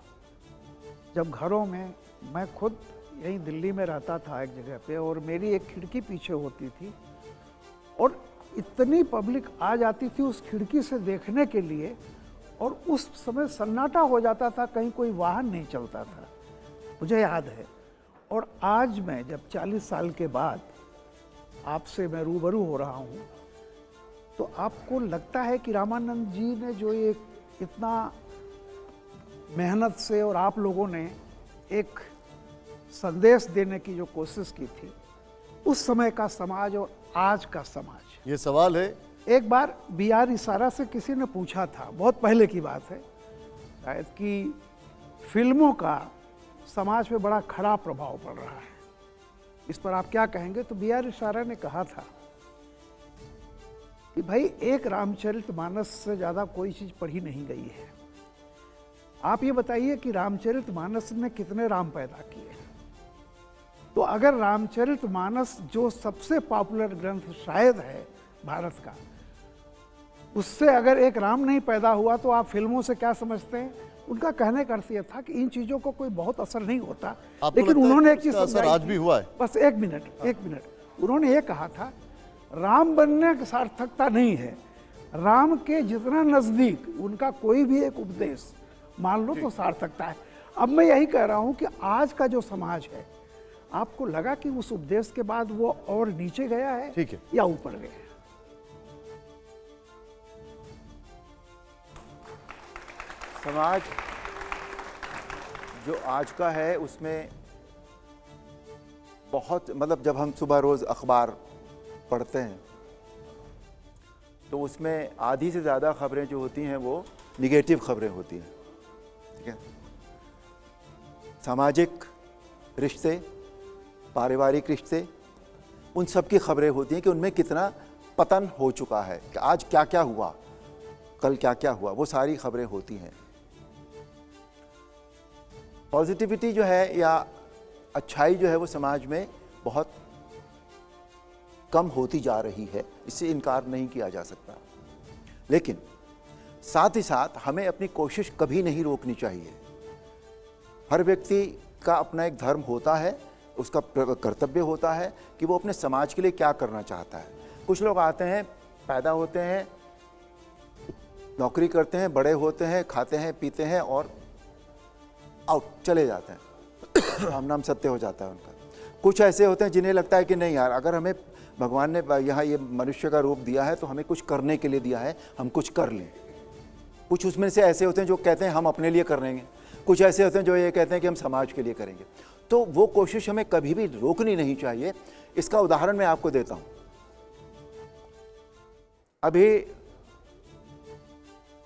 जब घरों में, मैं खुद यहीं दिल्ली में रहता था एक जगह पे और मेरी एक खिड़की पीछे होती थी और इतनी पब्लिक आ जाती थी उस खिड़की से देखने के लिए और उस समय सन्नाटा हो जाता था, कहीं कोई वाहन नहीं चलता था, मुझे याद है। और आज मैं जब 40 साल के बाद आपसे मैं रूबरू हो रहा हूँ तो आपको लगता है कि रामानंद जी ने जो एक इतना मेहनत से और आप लोगों ने एक संदेश देने की जो कोशिश की थी, उस समय का समाज और आज का समाज, ये सवाल है। एक बार BR इशारा से किसी ने पूछा था, बहुत पहले की बात है शायद, कि फिल्मों का समाज पे बड़ा खराब प्रभाव पड़ रहा है, इस पर आप क्या कहेंगे? तो BR इशारा ने कहा था कि भाई एक रामचरितमानस से ज़्यादा कोई चीज़ पढ़ी नहीं गई है। आप ये बताइए कि रामचरितमानस ने कितने राम पैदा किए? तो अगर रामचरितमानस जो सबसे पॉपुलर ग्रंथ शायद है भारत का, उससे अगर एक राम नहीं पैदा हुआ तो आप फिल्मों से क्या समझते हैं? उनका कहने का अर्थ यह था कि इन चीज़ों को कोई बहुत असर नहीं होता, लेकिन उन्होंने एक चीज़ असर आज भी हुआ है। बस एक मिनट, उन्होंने ये कहा था राम बनने की सार्थकता नहीं है, राम के जितना नज़दीक उनका कोई भी एक उपदेश मान लो तो सार्थकता है। अब मैं यही कह रहा हूँ कि आज का जो समाज है, आपको लगा कि उस उपदेश के बाद वो और नीचे गया है, ठीक है, या ऊपर गया है? समाज जो आज का है उसमें बहुत, मतलब जब हम सुबह रोज़ अखबार पढ़ते हैं तो उसमें आधी से ज़्यादा खबरें जो होती हैं वो निगेटिव खबरें होती हैं, ठीक है। सामाजिक रिश्ते, पारिवारिक रिश्ते, उन सब की खबरें होती हैं कि उनमें कितना पतन हो चुका है, कि आज क्या क्या हुआ, कल क्या क्या हुआ, वो सारी खबरें होती हैं। पॉजिटिविटी जो है या अच्छाई जो है वो समाज में बहुत कम होती जा रही है, इससे इनकार नहीं किया जा सकता। लेकिन साथ ही साथ हमें अपनी कोशिश कभी नहीं रोकनी चाहिए। हर व्यक्ति का अपना एक धर्म होता है, उसका कर्तव्य होता है कि वो अपने समाज के लिए क्या करना चाहता है। कुछ लोग आते हैं, पैदा होते हैं, नौकरी करते हैं, बड़े होते हैं, खाते हैं, पीते हैं और आउट चले जाते हैं। राम नाम सत्य हो जाता है उनका। कुछ ऐसे होते हैं जिन्हें लगता है कि नहीं यार, अगर हमें भगवान ने यहाँ ये मनुष्य का रूप दिया है तो हमें कुछ करने के लिए दिया है, हम कुछ कर लें। कुछ उसमें से ऐसे होते हैं जो कहते हैं हम अपने लिए कर लेंगे, कुछ ऐसे होते हैं जो ये कहते हैं कि हम समाज के लिए करेंगे। तो वो कोशिश हमें कभी भी रोकनी नहीं चाहिए। इसका उदाहरण मैं आपको देता हूं। अभी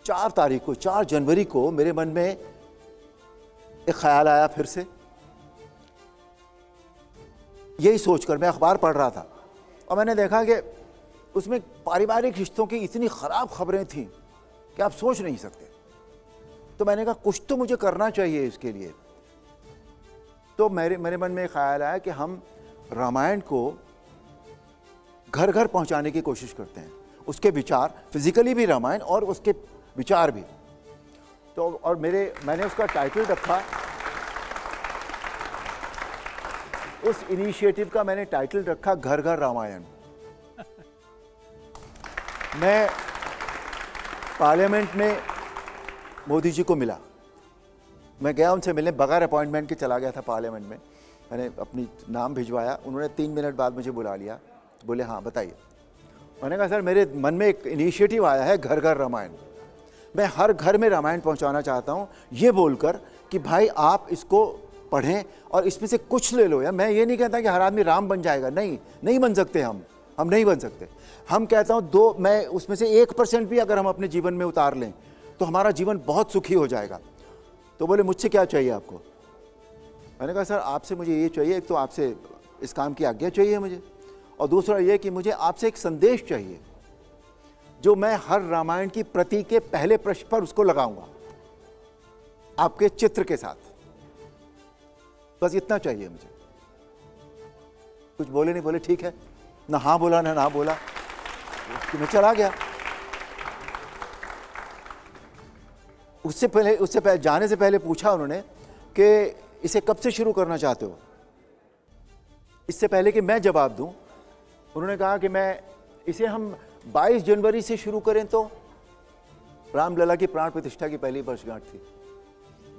4 जनवरी को मेरे मन में एक ख्याल आया फिर से, यही सोचकर मैं अखबार पढ़ रहा था और मैंने देखा कि उसमें पारिवारिक रिश्तों की इतनी खराब खबरें थीं कि आप सोच नहीं सकते। तो मैंने कहा कुछ तो मुझे करना चाहिए इसके लिए। तो मेरे मन में ख्याल आया कि हम रामायण को घर घर पहुंचाने की कोशिश करते हैं, उसके विचार, फिजिकली भी रामायण और उसके विचार भी। तो और मैंने उसका टाइटल रखा, उस इनिशिएटिव का मैंने टाइटल रखा घर घर रामायण। मैं पार्लियामेंट में मोदी जी को मिला, मैं गया उनसे मिलने, बगैर अपॉइंटमेंट के चला गया था पार्लियामेंट में। मैंने अपनी नाम भिजवाया, उन्होंने 3 मिनट बाद मुझे बुला लिया, तो बोले हाँ बताइए। मैंने कहा सर मेरे मन में एक इनिशिएटिव आया है घर घर रामायण, मैं हर घर में रामायण पहुंचाना चाहता हूं, ये बोलकर कि भाई आप इसको पढ़ें और इसमें से कुछ ले लो। यार मैं ये नहीं कहता कि हर आदमी राम बन जाएगा, नहीं बन सकते, हम नहीं बन सकते। हम कहता हूँ मैं उसमें से 1% भी अगर हम अपने जीवन में उतार लें तो हमारा जीवन बहुत सुखी हो जाएगा। तो बोले मुझसे क्या चाहिए आपको? मैंने कहा सर आपसे मुझे ये चाहिए, एक तो आपसे इस काम की आज्ञा चाहिए मुझे, और दूसरा ये कि मुझे आपसे एक संदेश चाहिए जो मैं हर रामायण की प्रति के पहले पृष्ठ पर उसको लगाऊंगा आपके चित्र के साथ। बस इतना चाहिए मुझे। कुछ बोले नहीं, बोले ठीक है, ना हाँ बोला ना बोला, तो मैं चला गया। उससे पहले जाने से पहले पूछा उन्होंने कि इसे कब से शुरू करना चाहते हो। इससे पहले कि मैं जवाब दूं, उन्होंने कहा कि इसे हम 22 जनवरी से शुरू करें तो रामलला की प्राण प्रतिष्ठा की पहली वर्षगांठ थी,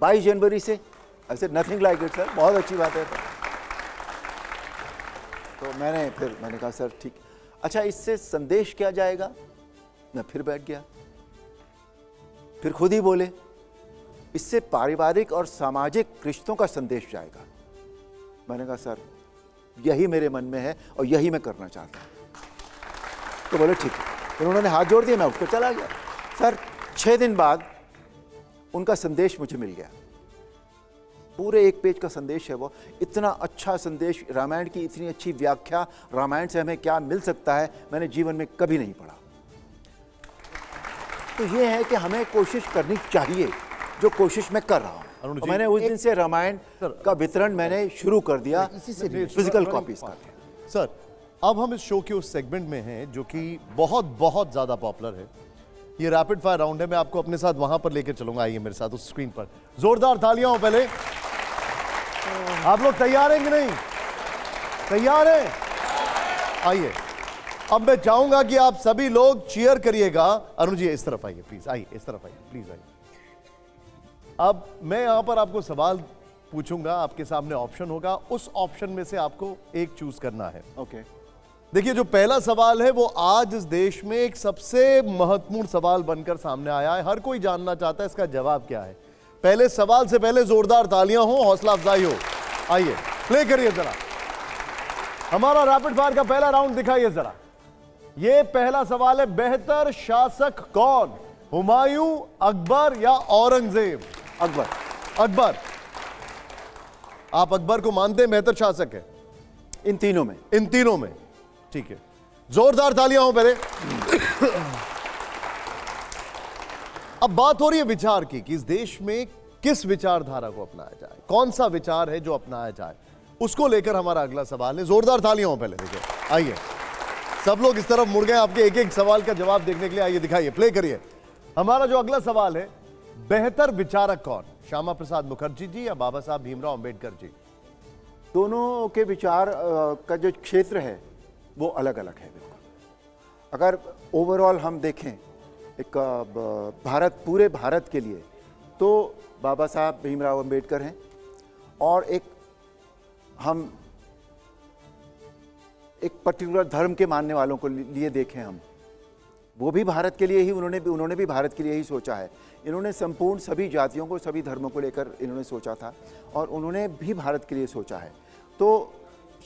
22 जनवरी से। ऐसे नथिंग लाइक इट सर, बहुत अच्छी बात है। तो मैंने कहा सर ठीक, अच्छा इससे संदेश क्या जाएगा? मैं फिर बैठ गया, फिर खुद ही बोले इससे पारिवारिक और सामाजिक रिश्तों का संदेश जाएगा। मैंने कहा सर यही मेरे मन में है और यही मैं करना चाहता हूं। तो बोले ठीक है, फिर उन्होंने हाथ जोड़ दिया, मैं उठकर चला गया। सर 6 दिन बाद उनका संदेश मुझे मिल गया, पूरे 1 पेज का संदेश है वो। इतना अच्छा संदेश, रामायण की इतनी अच्छी व्याख्या, रामायण से हमें क्या मिल सकता है, मैंने जीवन में कभी नहीं पढ़ा। तो ये है कि हमें कोशिश करनी चाहिए, जो कोशिश मैं कर रहा हूँ। और मैंने उस दिन से रामायण का वितरण मैंने शुरू कर दिया, फिजिकल कॉपीज का। सर अब हम इस शो के उस सेगमेंट में हैं जो कि बहुत बहुत ज्यादा पॉपुलर है। ये रैपिड फायर राउंड है, मैं आपको अपने साथ वहां पर लेकर चलूंगा। आइए मेरे साथ उस स्क्रीन पर, जोरदार तालियां हो पहले। आप लोग तैयार हैं कि नहीं? तैयार हैं? आइए, अब मैं चाहूंगा कि आप सभी लोग चीयर करिएगा। अरुण जी इस तरफ आइए प्लीज, आइए इस तरफ आइए प्लीज, आइए। अब मैं यहां पर आपको सवाल पूछूंगा, आपके सामने ऑप्शन होगा, उस ऑप्शन में से आपको एक चूज करना है। ओके। देखिए जो पहला सवाल है वो आज इस देश में एक सबसे महत्वपूर्ण सवाल बनकर सामने आया है। हर कोई जानना चाहता है इसका जवाब क्या है। पहले सवाल से पहले जोरदार तालियां हो, हौसला अफजाई हो। आइए प्ले करिए जरा, हमारा रैपिड फायर का पहला राउंड दिखाइए जरा। ये पहला सवाल है, बेहतर शासक कौन, हुमायूं, अकबर या औरंगजेब? अकबर। अकबर, आप अकबर को मानते हैं बेहतर शासक है? इन तीनों में? इन तीनों में, ठीक है। जोरदार तालियां हो पहले। अब बात हो रही है विचार की कि इस देश में किस विचारधारा को अपनाया जाए, कौन सा विचार है जो अपनाया जाए, उसको लेकर हमारा अगला सवाल है। जोरदार तालियां हो पहले। देखिए, आइए सब लोग इस तरफ मुड़ गए आपके एक एक सवाल का जवाब देखने के लिए। आइए दिखाइए, प्ले करिए। हमारा जो अगला सवाल है, बेहतर विचारक कौन, श्यामा प्रसाद मुखर्जी जी या बाबा साहब भीमराव अंबेडकर जी? दोनों के विचार का जो क्षेत्र है वो अलग अलग है बिल्कुल। अगर ओवरऑल हम देखें एक पूरे भारत के लिए, तो बाबा साहब भीमराव अंबेडकर हैं, और एक हम एक पर्टिकुलर धर्म के मानने वालों को लिए देखें हम, वो भी भारत के लिए ही उन्होंने भी भारत के लिए ही सोचा है। इन्होंने संपूर्ण सभी जातियों को, सभी धर्मों को लेकर इन्होंने सोचा था और उन्होंने भी भारत के लिए सोचा है। तो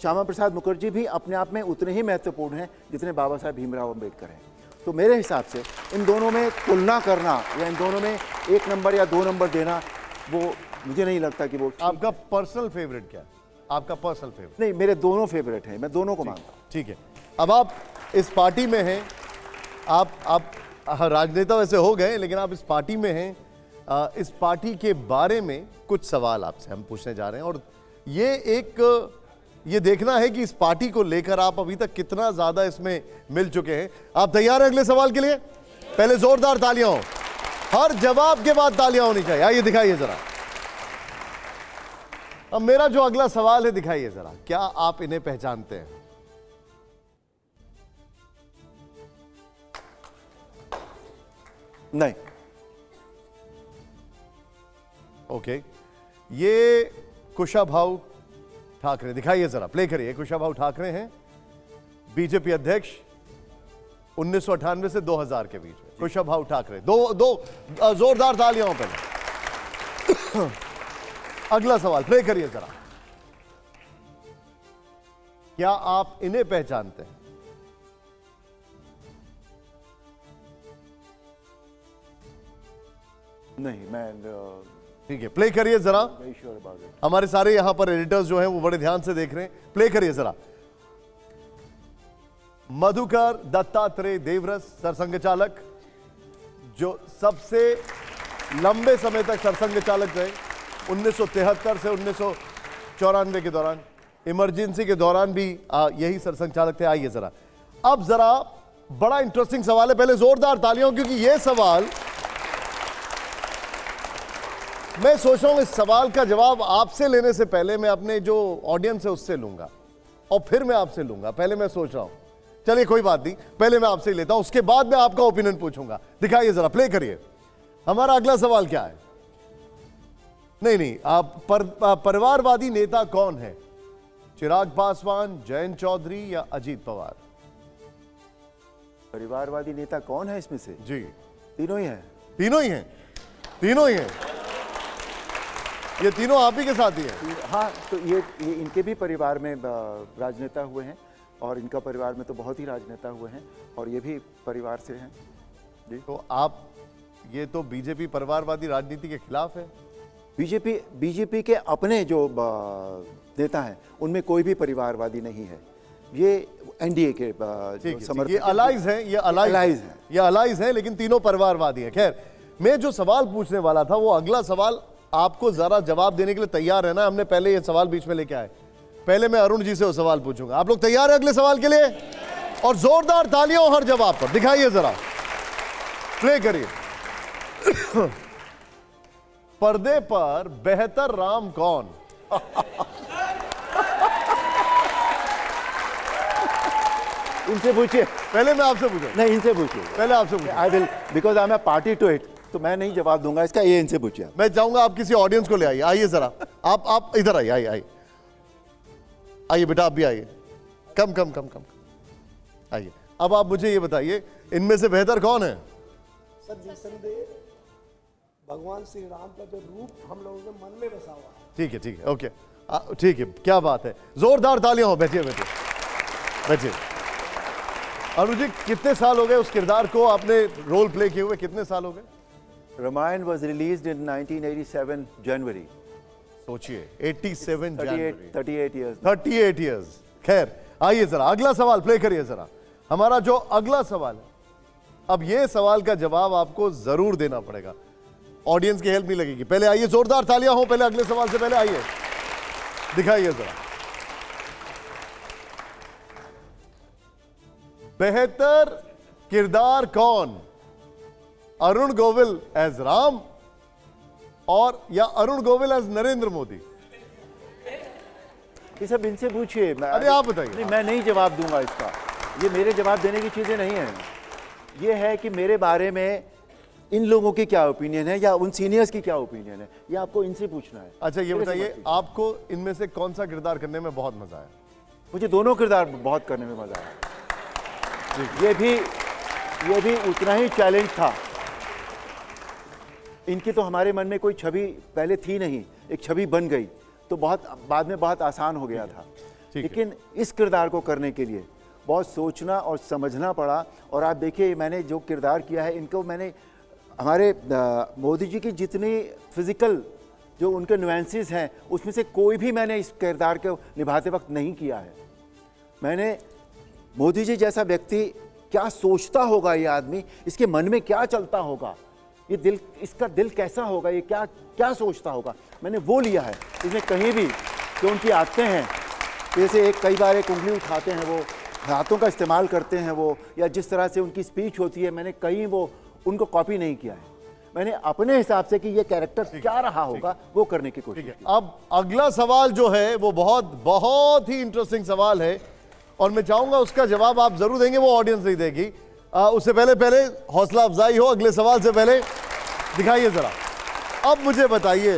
श्यामा प्रसाद मुखर्जी भी अपने आप में उतने ही महत्वपूर्ण हैं जितने बाबा साहब भीमराव अम्बेडकर हैं। तो मेरे हिसाब से इन दोनों में तुलना करना या इन दोनों में 1 नंबर या 2 नंबर देना, वो मुझे नहीं लगता कि वो आपका पर्सनल फेवरेट क्या है? आपका पर्सनल फेवरेट? नहीं, मेरे दोनों फेवरेट हैं, मैं दोनों को मानता हूँ। ठीक है, अब आप इस पार्टी में हैं, आप राजनेता वैसे हो गए लेकिन आप इस पार्टी में हैं। इस पार्टी के बारे में कुछ सवाल आपसे हम पूछने जा रहे हैं और ये देखना है कि इस पार्टी को लेकर आप अभी तक कितना ज्यादा इसमें मिल चुके हैं। आप तैयार हैं अगले सवाल के लिए? पहले जोरदार तालियां हो, हर जवाब के बाद तालियां होनी चाहिए। आइए दिखाइए जरा। अब मेरा जो अगला सवाल है, दिखाइए जरा, क्या आप इन्हें पहचानते हैं? नहीं। ओके, ये कुशाभाऊ ठाकरे, दिखाइए जरा, प्ले करिए। कुशाभाऊ ठाकरे हैं बीजेपी अध्यक्ष 1998 से 2000 के बीच में। कुशाभाऊ ठाकरे, दो जोरदार तालियां हो पहले। अगला सवाल प्ले करिए जरा। क्या आप इन्हें पहचानते हैं? नहीं, मैं ठीक है, प्ले करिए जरा। Very sure about it. हमारे सारे यहां पर एडिटर्स जो हैं वो बड़े ध्यान से देख रहे हैं। प्ले करिए जरा। मधुकर दत्तात्रेय देवरस, सरसंघ चालक, जो सबसे लंबे समय तक सरसंघ चालक रहे, 1973 से 1994 के दौरान, इमरजेंसी के दौरान भी यही सरसंघ चालक थे। आइए जरा, अब जरा बड़ा इंटरेस्टिंग सवाल है, पहले जोरदार तालियां, क्योंकि यह सवाल, मैं सोच रहा हूं इस सवाल का जवाब आपसे लेने से पहले मैं अपने जो ऑडियंस है उससे लूंगा और फिर मैं आपसे लूंगा। पहले मैं सोच रहा हूं, चलिए कोई बात नहीं, पहले मैं आपसे ही लेता हूं, उसके बाद मैं आपका ओपिनियन पूछूंगा। दिखाइए जरा, प्ले करिए। हमारा अगला सवाल क्या है? नहीं, आप परिवारवादी नेता कौन है? चिराग पासवान, जयंत चौधरी या अजीत पवार? परिवारवादी नेता कौन है इसमें से? जी, तीनों ही हैं। तीनों ही हैं, तीनों ही हैं। ये तीनों आप ही के साथ ही हैं? हाँ, तो ये इनके भी परिवार में राजनेता हुए हैं और इनका परिवार में तो बहुत ही राजनेता हुए हैं और ये भी परिवार से हैं। जी, तो आप, ये तो बीजेपी परिवारवादी राजनीति के खिलाफ है। बीजेपी के अपने जो नेता हैं उनमें कोई भी परिवारवादी नहीं है। ये एनडीए के समर्थक, ये अलाइज हैं, ये अलाइज हैं, लेकिन तीनों परिवारवादी हैं। खैर, मैं जो सवाल पूछने वाला था वो अगला सवाल, आपको जरा जवाब देने के लिए तैयार है ना? हमने पहले ये सवाल बीच में लेके आए, पहले मैं अरुण जी से वो सवाल पूछूंगा। आप लोग तैयार हैं अगले सवाल के लिए? और जोरदार तालियों हर जवाब पर। दिखाइए जरा, प्ले करिए। पर्दे पर बेहतर राम कौन? इनसे पूछिए। पहले मैं आपसे पूछूं? नहीं, इनसे पूछिए। पहले आपसे पूछूं। I will, because I am a party to it, तो मैं नहीं जवाब दूंगा इसका, ये इनसे पूछिए। मैं चाहूंगा आप किसी ऑडियंस को ले आइए। आइए जरा, आप इधर आइए, आइए बेटा, आप भी आइए। कम आइए। अब आप मुझे ये बताइए, इनमें से बेहतर कौन है? सर, निसंदेह भगवान श्री राम का जो रूप हम लोगों के मन में बसा हुआ है। ठीक है, ओके, ठीक है, क्या बात है, जोरदार तालियां हो। बैठिए। अरुण जी, कितने साल हो गए उस किरदार को आपने रोल प्ले किए हुए? कितने साल हो गए? रामायण वॉज रिलीज्ड इन 1987 जनवरी। सोचिए, 87 जनवरी, 38 इयर्स। खैर, आइए जरा अगला सवाल प्ले करिए जरा। हमारा जो अगला सवाल है, अब ये सवाल का जवाब आपको जरूर देना पड़ेगा, ऑडियंस की हेल्प नहीं लगेगी। पहले आइए, जोरदार तालियां हो पहले अगले सवाल से पहले। आइए, दिखाइए जरा। बेहतर किरदार कौन? अरुण गोविल एज राम और या अरुण गोविल एज नरेंद्र मोदी? ये सब इनसे पूछिए। अरे आप बताइए। नहीं, मैं नहीं जवाब दूंगा इसका, ये मेरे जवाब देने की चीजें नहीं हैं। ये है कि मेरे बारे में इन लोगों की क्या ओपिनियन है या उन सीनियर्स की क्या ओपिनियन है, ये आपको इनसे पूछना है। अच्छा ये मेरे से बताइए, मत पूछिए। आपको इनमें से कौन सा किरदार करने में बहुत मजा आया? मुझे दोनों किरदार बहुत करने में मजा आया। ये भी उतना ही चैलेंज था। इनकी तो हमारे मन में कोई छवि पहले थी नहीं, एक छवि बन गई तो बहुत बाद में बहुत आसान हो गया था। लेकिन इस किरदार को करने के लिए बहुत सोचना और समझना पड़ा। और आप देखिए मैंने जो किरदार किया है, इनको मैंने हमारे मोदी जी की जितनी फिजिकल जो उनके नुएंसेस हैं उसमें से कोई भी मैंने इस किरदार को निभाते वक्त नहीं किया है। मैंने मोदी जी जैसा व्यक्ति, क्या सोचता होगा ये आदमी, इसके मन में क्या चलता होगा, ये दिल, इसका दिल कैसा होगा, ये क्या क्या सोचता होगा, मैंने वो लिया है। इसमें कहीं भी जो उनकी आदतें हैं, जैसे कई बार एक उंगली उठाते हैं, वो हाथों का इस्तेमाल करते हैं वो, या जिस तरह से उनकी स्पीच होती है, मैंने कहीं वो उनको कॉपी नहीं किया है। मैंने अपने हिसाब से कि ये कैरेक्टर क्या रहा होगा वो करने की कोशिश की। अब अगला सवाल जो है वो बहुत ही इंटरेस्टिंग सवाल है और मैं चाहूंगा उसका जवाब आप जरूर देंगे, वो ऑडियंस नहीं देगी। उससे पहले हौसला अफजाई हो अगले सवाल से पहले, दिखाइए जरा। अब मुझे बताइए,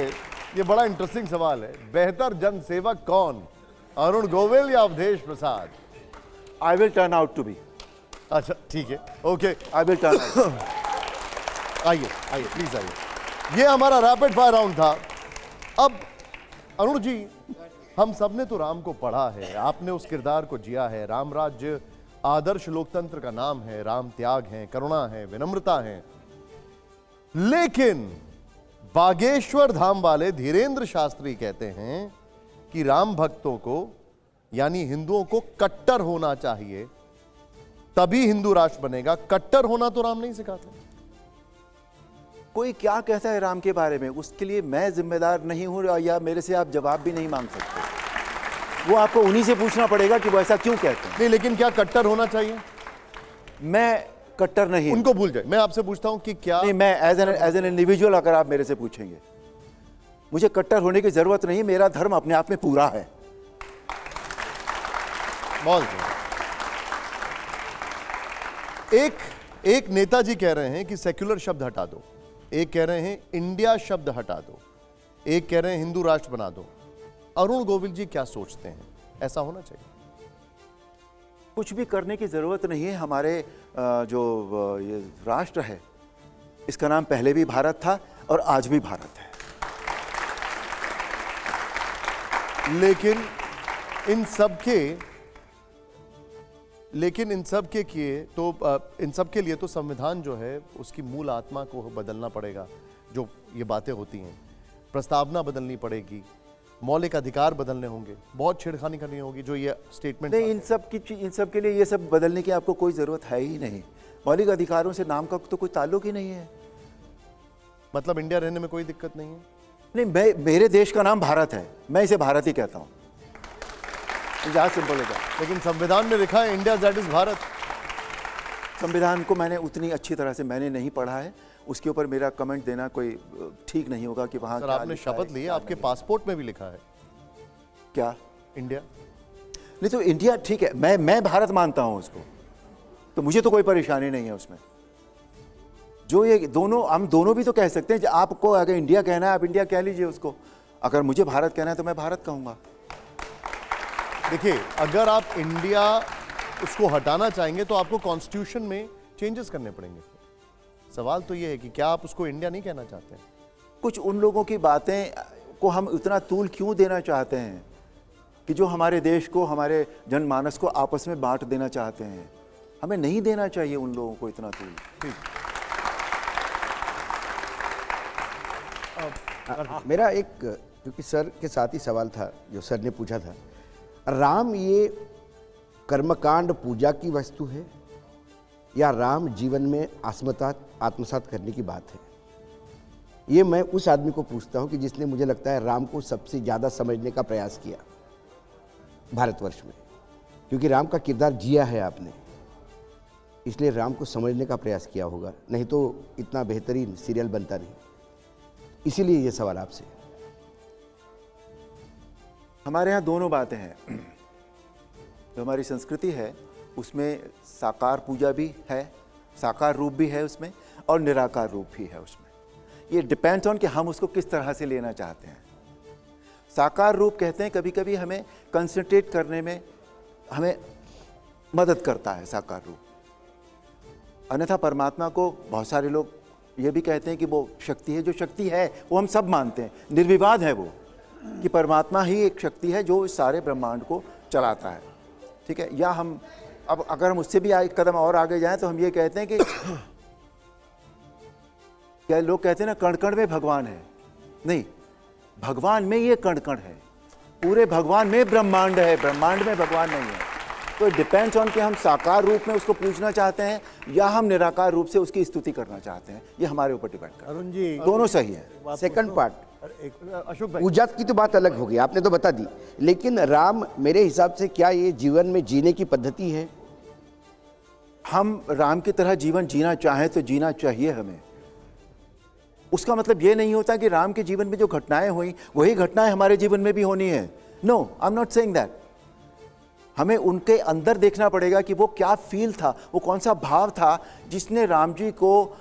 ये बड़ा इंटरेस्टिंग सवाल है, बेहतर जन सेवक कौन, अरुण गोविल या Awadhesh Prasad? I will turn out to be. अच्छा ठीक है, okay, I will turn out. आइए प्लीज आइए। ये हमारा रैपिड फायर राउंड था। अब अरुण जी, हम सब ने तो राम को पढ़ा है, आपने उस किरदार को जिया है। राम राज्य आदर्श लोकतंत्र का नाम है, राम त्याग है, करुणा है, विनम्रता है। लेकिन बागेश्वर धाम वाले धीरेन्द्र शास्त्री कहते हैं कि राम भक्तों को यानी हिंदुओं को कट्टर होना चाहिए, तभी हिंदू राष्ट्र बनेगा। कट्टर होना तो राम नहीं सिखाते। कोई क्या कहता है राम के बारे में, उसके लिए मैं जिम्मेदार नहीं हूं, या मेरे से आप जवाब भी नहीं मांग सकते। वो आपको उन्हीं से पूछना पड़ेगा कि वो ऐसा क्यों कहते हैं। नहीं, लेकिन क्या कट्टर होना चाहिए? मैं कट्टर नहीं, उनको भूल जाए। मैं आपसे पूछता हूं कि क्या नहीं, मैं एज एन इंडिविजुअल अगर आप मेरे से पूछेंगे, मुझे कट्टर होने की जरूरत नहीं, मेरा धर्म अपने आप में पूरा है। एक नेताजी कह रहे हैं कि सेक्युलर शब्द हटा दो, एक कह रहे हैं इंडिया शब्द हटा दो, एक कह रहे हैं हिंदू राष्ट्र बना दो। अरुण गोविल जी क्या सोचते हैं, ऐसा होना चाहिए? कुछ भी करने की जरूरत नहीं है। हमारे जो ये राष्ट्र है, इसका नाम पहले भी भारत था और आज भी भारत है। लेकिन इन सब के लिए तो संविधान जो है उसकी मूल आत्मा को बदलना पड़ेगा। जो ये बातें होती हैं, प्रस्तावना बदलनी पड़ेगी, मौलिक अधिकार बदलने होंगे, बहुत छेड़खानी करनी होगी। जो ये स्टेटमेंट नहीं, इन सब के लिए ये सब बदलने की आपको कोई जरूरत है ही नहीं। मौलिक अधिकारों से नाम का तो कोई ताल्लुक ही नहीं है। मतलब इंडिया रहने में कोई दिक्कत नहीं है? नहीं, मेरे देश का नाम भारत है, मैं इसे भारत ही कहता हूँ। ज़्यादा सिंपल है। लेकिन संविधान में लिखा है इंडिया दैट इज भारत। संविधान को मैंने उतनी अच्छी तरह से मैंने नहीं पढ़ा है, उसके ऊपर मेरा कमेंट देना कोई ठीक नहीं होगा कि वहाँ सर आपने शपथ ली है, आपके पासपोर्ट में भी लिखा है क्या इंडिया। नहीं तो इंडिया ठीक है, मैं भारत मानता हूँ उसको, तो मुझे तो कोई परेशानी नहीं है उसमें। जो ये दोनों, हम दोनों भी तो कह सकते हैं। आपको अगर इंडिया कहना है आप इंडिया कह लीजिए उसको, अगर मुझे भारत कहना है तो मैं भारत कहूँगा। देखिए, अगर आप इंडिया उसको हटाना चाहेंगे तो आपको कॉन्स्टिट्यूशन में चेंजेस करने पड़ेंगे। सवाल तो ये है कि क्या आप उसको इंडिया नहीं कहना चाहते हैं? कुछ उन लोगों की बातें को हम इतना तूल क्यों देना चाहते हैं कि जो हमारे देश को, हमारे जनमानस को आपस में बांट देना चाहते हैं। हमें नहीं देना चाहिए उन लोगों को इतना तूल। मेरा एक, क्योंकि सर के साथ ही सवाल था जो सर ने पूछा था, राम ये कर्मकांड पूजा की वस्तु है या राम जीवन में आत्मसात करने की बात है? ये मैं उस आदमी को पूछता हूँ कि जिसने, मुझे लगता है, राम को सबसे ज़्यादा समझने का प्रयास किया भारतवर्ष में, क्योंकि राम का किरदार जिया है आपने, इसलिए राम को समझने का प्रयास किया होगा, नहीं तो इतना बेहतरीन सीरियल बनता नहीं। इसीलिए ये सवाल आपसे। हमारे यहाँ दोनों बातें हैं। जो हमारी संस्कृति है उसमें साकार पूजा भी है, साकार रूप भी है उसमें, और निराकार रूप भी है उसमें। ये डिपेंड्स ऑन कि हम उसको किस तरह से लेना चाहते हैं। साकार रूप कहते हैं कभी कभी हमें कंसंट्रेट करने में हमें मदद करता है साकार रूप, अन्यथा परमात्मा को बहुत सारे लोग ये भी कहते हैं कि वो शक्ति है। जो शक्ति है वो हम सब मानते हैं, निर्विवाद है वो, कि परमात्मा ही एक शक्ति है जो इस सारे ब्रह्मांड को चलाता है, ठीक है। या हम अब अगर हम उससे भी एक कदम और आगे जाएं तो हम ये कहते हैं कि क्या लोग कहते हैं ना कण कण में भगवान है, नहीं, भगवान में ये कण कण है, पूरे भगवान में ब्रह्मांड है, ब्रह्मांड में भगवान नहीं है। तो डिपेंड्स ऑन कि हम साकार रूप में उसको पूजना चाहते हैं या हम निराकार रूप से उसकी स्तुति करना चाहते हैं, ये हमारे ऊपर डिपेंड करता है। अरुण जी, दोनों सही है। सेकंड पार्ट, अशोक भाई, पूजा की तो बात अलग होगी, आपने तो बता दी, लेकिन राम मेरे हिसाब से क्या ये जीवन में जीने की पद्धति है? हम राम की तरह जीवन जीना चाहें तो जीना चाहिए हमें। उसका मतलब ये नहीं होता कि राम के जीवन में जो घटनाएं हुई वही घटनाएं हमारे जीवन में भी होनी है। No, I am not saying that. हमें उनके अंदर देखना पड़ेगा कि वो क्या फील था, वो कौन सा भाव था जिसने राम जी को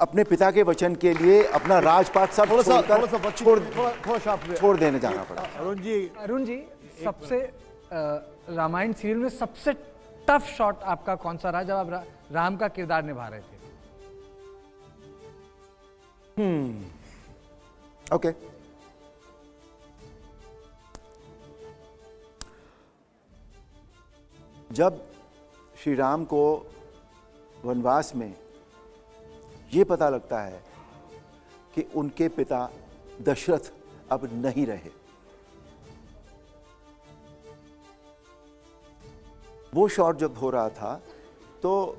अपने पिता के वचन के लिए अपना राजपाट सब छोड़ देने जाना पड़ा। अरुण जी सबसे रामायण सीरियल में सबसे टफ शॉट आपका कौन सा रहा जब आप राम का किरदार निभा रहे थे? ओके, जब श्री राम को वनवास में ये पता लगता है कि उनके पिता दशरथ अब नहीं रहे, वो शॉट जब हो रहा था तो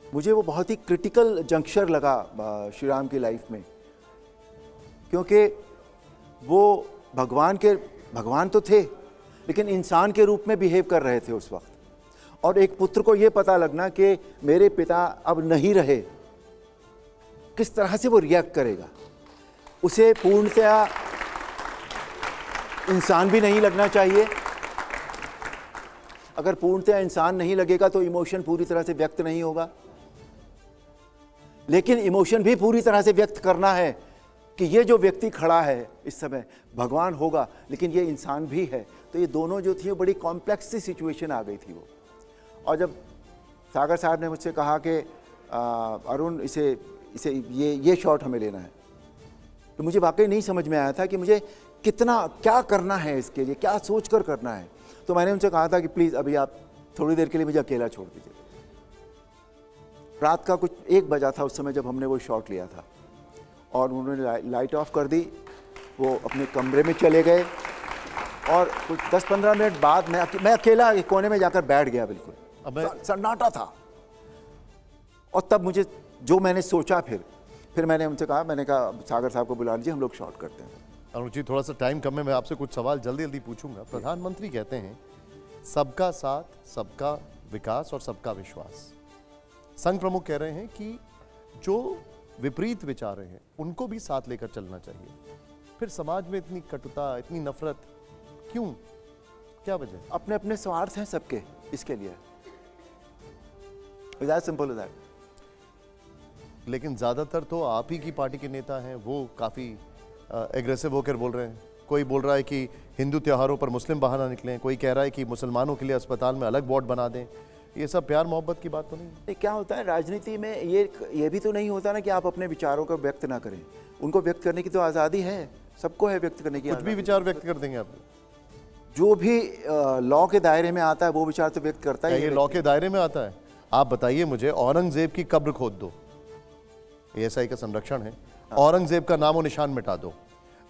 मुझे वो बहुत ही क्रिटिकल जंक्शन लगा श्री राम की लाइफ में, क्योंकि वो भगवान तो थे लेकिन इंसान के रूप में बिहेव कर रहे थे उस वक्त, और एक पुत्र को ये पता लगना कि मेरे पिता अब नहीं रहे, किस तरह से वो रिएक्ट करेगा। उसे पूर्णतया इंसान भी नहीं लगना चाहिए। अगर पूर्णतया इंसान नहीं लगेगा तो इमोशन पूरी तरह से व्यक्त नहीं होगा, लेकिन इमोशन भी पूरी तरह से व्यक्त करना है कि ये जो व्यक्ति खड़ा है इस समय भगवान होगा लेकिन ये इंसान भी है। तो ये दोनों जो थी वो बड़ी कॉम्प्लेक्स सी सिचुएशन आ गई थी वो। और जब सागर साहब ने मुझसे कहा कि अरुण इसे ये शॉट हमें लेना है, तो मुझे वाकई नहीं समझ में आया था कि मुझे क्या करना है इसके लिए, क्या सोच कर करना है। तो मैंने उनसे कहा था कि प्लीज़ अभी आप थोड़ी देर के लिए मुझे अकेला छोड़ दीजिए। रात का कुछ 1 बजा था उस समय जब हमने वो शॉट लिया था, और उन्होंने लाइट ऑफ कर दी, वो अपने कमरे में चले गए, और कुछ 10-15 मिनट बाद मैं अकेला कोने में जाकर बैठ गया, बिल्कुल सन्नाटा था। और तब मुझे जो मैंने सोचा, फिर मैंने उनसे कहा, मैंने कहा सागर साहब को बुला लीजिए, हम लोग शॉट करते हैं। अरुण जी, थोड़ा सा टाइम कम है, मैं आपसे कुछ सवाल जल्दी जल्दी पूछूंगा। प्रधानमंत्री कहते हैं सबका साथ, सबका विकास और सबका विश्वास। संघ प्रमुख कह रहे हैं कि जो विपरीत विचार हैं उनको भी साथ लेकर चलना चाहिए। फिर समाज में इतनी कटुता, इतनी नफरत क्यों, क्या वजह? अपने अपने स्वार्थ हैं सबके, इसके लिए दैट सिंपल दैट। लेकिन ज्यादातर तो आप ही की पार्टी के नेता हैं, वो काफी एग्रेसिव होकर बोल रहे हैं। कोई बोल रहा है कि हिंदू त्योहारों पर मुस्लिम बाहर ना निकलें, कोई कह रहा है कि मुसलमानों के लिए अस्पताल में अलग वार्ड बना दें। ये सब प्यार मोहब्बत की बात तो नहीं? क्या होता है राजनीति में, ये भी तो नहीं होता ना कि आप अपने विचारों को व्यक्त ना करें। उनको व्यक्त करने की तो आज़ादी है, सबको है व्यक्त करने की। कुछ भी विचार व्यक्त कर देंगे आप? जो भी लॉ के दायरे में आता है वो विचार तो व्यक्त करता है। ये लॉ के दायरे में आता है? आप बताइए मुझे, औरंगजेब की कब्र खोद दो, ASI का संरक्षण है, औरंगजेब का नामो निशान मिटा दो।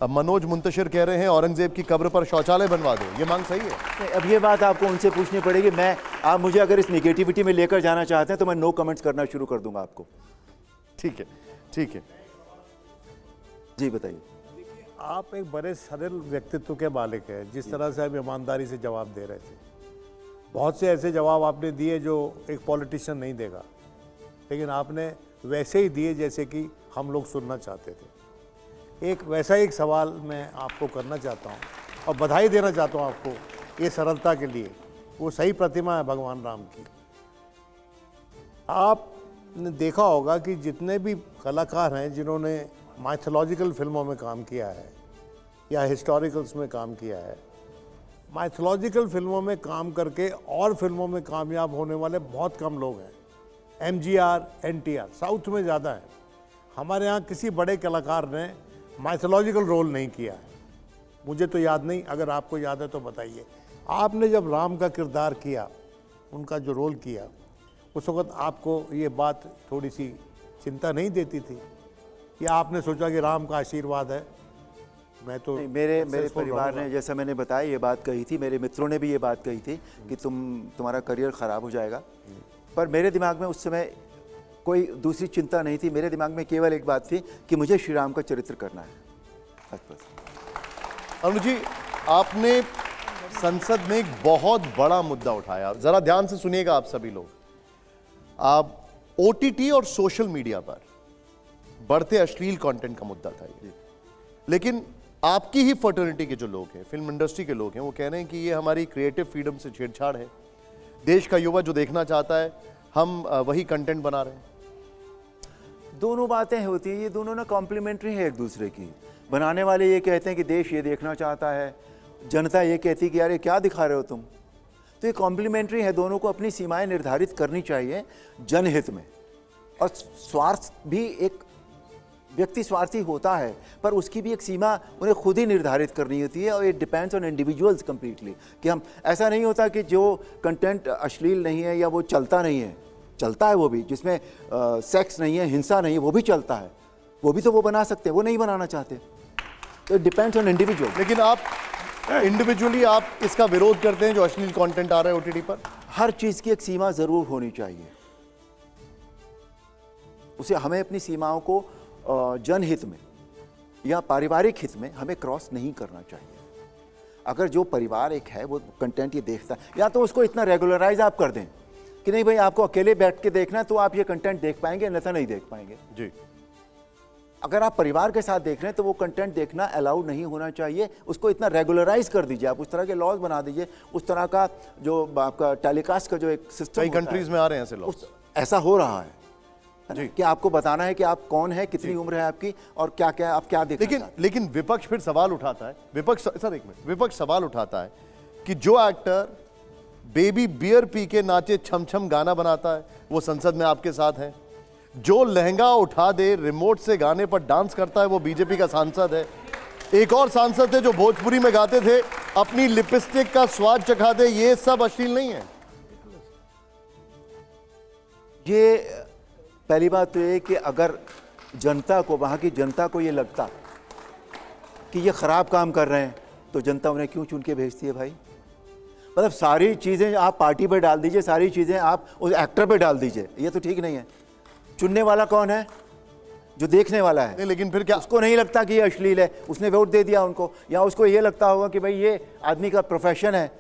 अब मनोज मुंतशिर कह रहे हैं औरंगजेब की कब्र पर शौचालय बनवा दो, ये मांग सही है? अब ये बात आपको उनसे पूछनी पड़ेगी। आप मुझे अगर इस निगेटिविटी में लेकर जाना चाहते हैं तो मैं नो कमेंट्स करना शुरू कर दूंगा आपको। ठीक है, ठीक है, जी बताइए। आप एक बड़े सरल व्यक्तित्व के मालिक हैं। जिस तरह से आप ईमानदारी से जवाब दे रहे थे, बहुत से ऐसे जवाब आपने दिए जो एक पॉलिटिशियन नहीं देगा, लेकिन आपने वैसे ही दिए जैसे कि हम लोग सुनना चाहते थे। एक वैसा एक सवाल मैं आपको करना चाहता हूँ और बधाई देना चाहता हूँ आपको ये सरलता के लिए। वो सही प्रतिमा है भगवान राम की। आप ने देखा होगा कि जितने भी कलाकार हैं जिन्होंने माइथोलॉजिकल फिल्मों में काम किया है या हिस्टोरिकल्स में काम किया है, माइथोलॉजिकल फिल्मों में काम करके और फिल्मों में कामयाब होने वाले बहुत कम लोग हैं। MGR, NTR साउथ में ज़्यादा है। हमारे यहाँ किसी बड़े कलाकार ने माइथोलॉजिकल रोल नहीं किया है। मुझे तो याद नहीं, अगर आपको याद है तो बताइए। आपने जब राम का किरदार किया, उनका जो रोल किया, उस वक्त आपको ये बात थोड़ी सी चिंता नहीं देती थी, या आपने सोचा कि राम का आशीर्वाद है, मैं तो नहीं, मेरे successful परिवार रहूंगा? ने, जैसा मैंने बताया, ये बात कही थी, मेरे मित्रों ने भी ये बात कही थी कि तुम्हारा करियर ख़राब हो जाएगा। पर मेरे दिमाग में उस समय कोई दूसरी चिंता नहीं थी। मेरे दिमाग में केवल एक बात थी कि मुझे श्री राम का चरित्र करना है, बस। अरुण जी, आपने संसद में एक बहुत बड़ा मुद्दा उठाया, जरा ध्यान से सुनिएगा आप सभी लोग। आप OTT और सोशल मीडिया पर बढ़ते अश्लील कंटेंट का मुद्दा था ये, लेकिन आपकी ही फर्टर्निटी के जो लोग हैं, फिल्म इंडस्ट्री के लोग हैं, वो कह रहे हैं कि ये हमारी क्रिएटिव फ्रीडम से छेड़छाड़ है। देश का युवा जो देखना चाहता है, हम वही कंटेंट बना रहे हैं। दोनों बातें होती हैं, ये दोनों ना कॉम्प्लीमेंट्री है एक दूसरे की। बनाने वाले ये कहते हैं कि देश ये देखना चाहता है, जनता ये कहती है कि यार ये क्या दिखा रहे हो तुम। तो ये कॉम्प्लीमेंट्री है, दोनों को अपनी सीमाएं निर्धारित करनी चाहिए जनहित में। और स्वार्थ भी, एक व्यक्ति स्वार्थी होता है, पर उसकी भी एक सीमा उन्हें खुद ही निर्धारित करनी होती है, और it depends on individuals completely. कि हम, ऐसा नहीं होता कि जो कंटेंट अश्लील नहीं है या वो चलता नहीं है, चलता है वो भी, जिसमें सेक्स नहीं है, हिंसा नहीं है, वो भी चलता है, वो भी तो वो बना सकते हैं, वो नहीं बनाना चाहते। तो इट डिपेंड्स ऑन इंडिविजुअल। लेकिन आप इंडिविजुअली आप इसका विरोध करते हैं जो अश्लील कंटेंट आ रहा है OTT पर? हर चीज़ की एक सीमा ज़रूर होनी चाहिए। उसे, हमें अपनी सीमाओं को जनहित में या पारिवारिक हित में हमें क्रॉस नहीं करना चाहिए। अगर जो परिवार एक है वो कंटेंट ये देखता है, या तो उसको इतना रेगुलराइज आप कर दें कि नहीं भाई आपको अकेले बैठ के देखना है तो आप ये कंटेंट देख पाएंगे, अन्यथा नहीं देख पाएंगे। जी। अगर आप परिवार के साथ देख रहे हैं तो वो कंटेंट देखना अलाउड नहीं होना चाहिए। उसको इतना रेगुलराइज कर दीजिए, आप उस तरह के लॉज बना दीजिए, उस तरह का जो आपका टेलीकास्ट का जो एक सिस्टम, कई कंट्रीज में आ रहे हैं ऐसे लॉज, ऐसा हो रहा है जी, कि आपको बताना है कि आप कौन है, कितनी उम्र है आपकी, और क्या क्या आप क्या देखना। लेकिन विपक्ष फिर सवाल उठाता है, विपक्ष सवाल उठाता है कि जो एक्टर बेबी बियर पी के नाचे छम छम गाना बनाता है वो संसद में आपके साथ है, जो लहंगा उठा दे रिमोट से गाने पर डांस करता है वो बीजेपी का सांसद है, एक और सांसद थे जो भोजपुरी में गाते थे अपनी लिपस्टिक का स्वाद चखा दे, ये सब अश्लील नहीं है। ये पहली बात तो ये कि अगर जनता को, वहाँ की जनता को ये लगता कि ये ख़राब काम कर रहे हैं तो जनता उन्हें क्यों चुन के भेजती है भाई। मतलब सारी चीज़ें आप पार्टी पे डाल दीजिए, सारी चीज़ें आप उस एक्टर पे डाल दीजिए, ये तो ठीक नहीं है। चुनने वाला कौन है? जो देखने वाला है। नहीं, लेकिन फिर क्या उसको नहीं लगता कि ये अश्लील है, उसने वोट दे दिया उनको, या उसको ये लगता होगा कि भाई ये आदमी का प्रोफेशन है,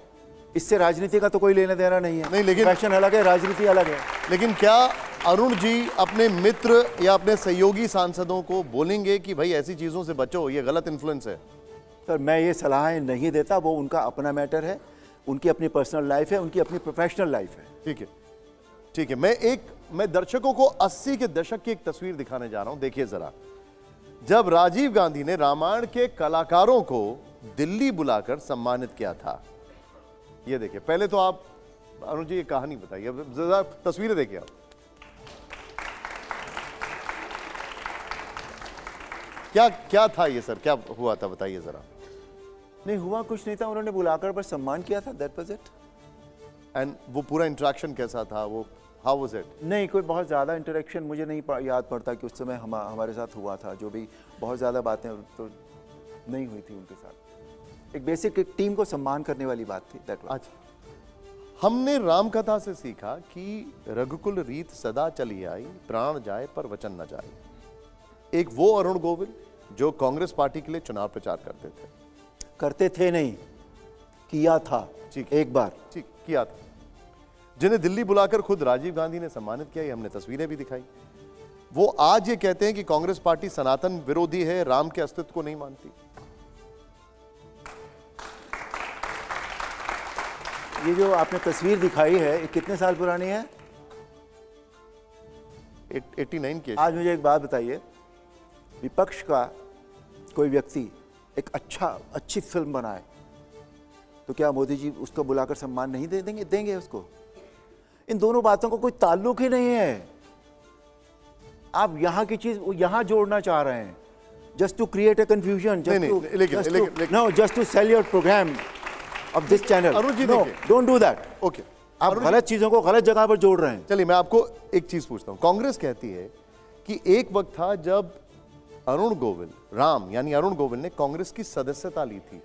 इससे राजनीति का तो कोई लेना देना नहीं है। नहीं, लेकिन प्रोफेशन अलग है, राजनीति अलग है। लेकिन क्या अरुण जी अपने मित्र या अपने सहयोगी सांसदों को बोलेंगे कि भाई ऐसी चीजों से बचो, ये गलत इन्फ्लुएंस है? सर मैं ये सलाहें नहीं देता, वो उनका अपना मैटर है, उनकी अपनी पर्सनल लाइफ है, उनकी अपनी प्रोफेशनल लाइफ है। ठीक है, ठीक है। मैं दर्शकों को 80 के दशक की एक तस्वीर दिखाने जा रहा हूं, देखिए जरा। जब राजीव गांधी ने रामायण के कलाकारों को दिल्ली बुलाकर सम्मानित किया था, ये देखिए। पहले तो आप अरुण जी ये कहानी बताइए, जरा तस्वीरें देखिए आप। क्या था ये सर, क्या हुआ था बताइए जरा। नहीं हुआ कुछ नहीं था, उन्होंने बुलाकर बस सम्मान किया था, दैट वाज इट। एंड वो पूरा इंटरेक्शन कैसा था, वो हाउ वाज इट? नहीं कोई बहुत ज़्यादा इंटरेक्शन मुझे नहीं याद पड़ता कि उस समय हमारे साथ हुआ था। जो भी बहुत ज़्यादा बातें तो नहीं हुई थी उनके साथ। एक बेसिक एक टीम को सम्मान करने वाली बात थी, दैट वाज। अच्छा, हमने राम कथा से सीखा कि रघुकुल रीत सदा चली आई, प्राण जाए पर वचन न जाए। एक वो अरुण गोविल जो कांग्रेस पार्टी के लिए चुनाव प्रचार करते थे नहीं, किया था। ठीक, एक बार ठीक किया था, जिन्हें दिल्ली बुलाकर खुद राजीव गांधी ने सम्मानित किया। ये हमने तस्वीरें भी दिखाई। वो आज ये कहते हैं कि कांग्रेस पार्टी सनातन विरोधी है, राम के अस्तित्व को नहीं मानती। ये जो आपने तस्वीर दिखाई है, ये कितने साल पुरानी है? 89 के। आज मुझे एक बात बताइए, विपक्ष का कोई व्यक्ति एक अच्छी फिल्म बनाए तो क्या मोदी जी उसको बुलाकर सम्मान नहीं दे देंगे? देंगे उसको। इन दोनों बातों का कोई ताल्लुक ही नहीं है। आप यहाँ की चीज यहाँ जोड़ना चाह रहे हैं, just to create a confusion, just to sell your programme of this channel. Arun ji, no, don't do that. Okay, आप गलत चीजों को गलत जगह पर जोड़ रहे हैं। चलिए मैं आपको एक चीज पूछता हूं। कांग्रेस कहती है कि एक वक्त था जब अरुण गोविल ने कांग्रेस की सदस्यता ली थी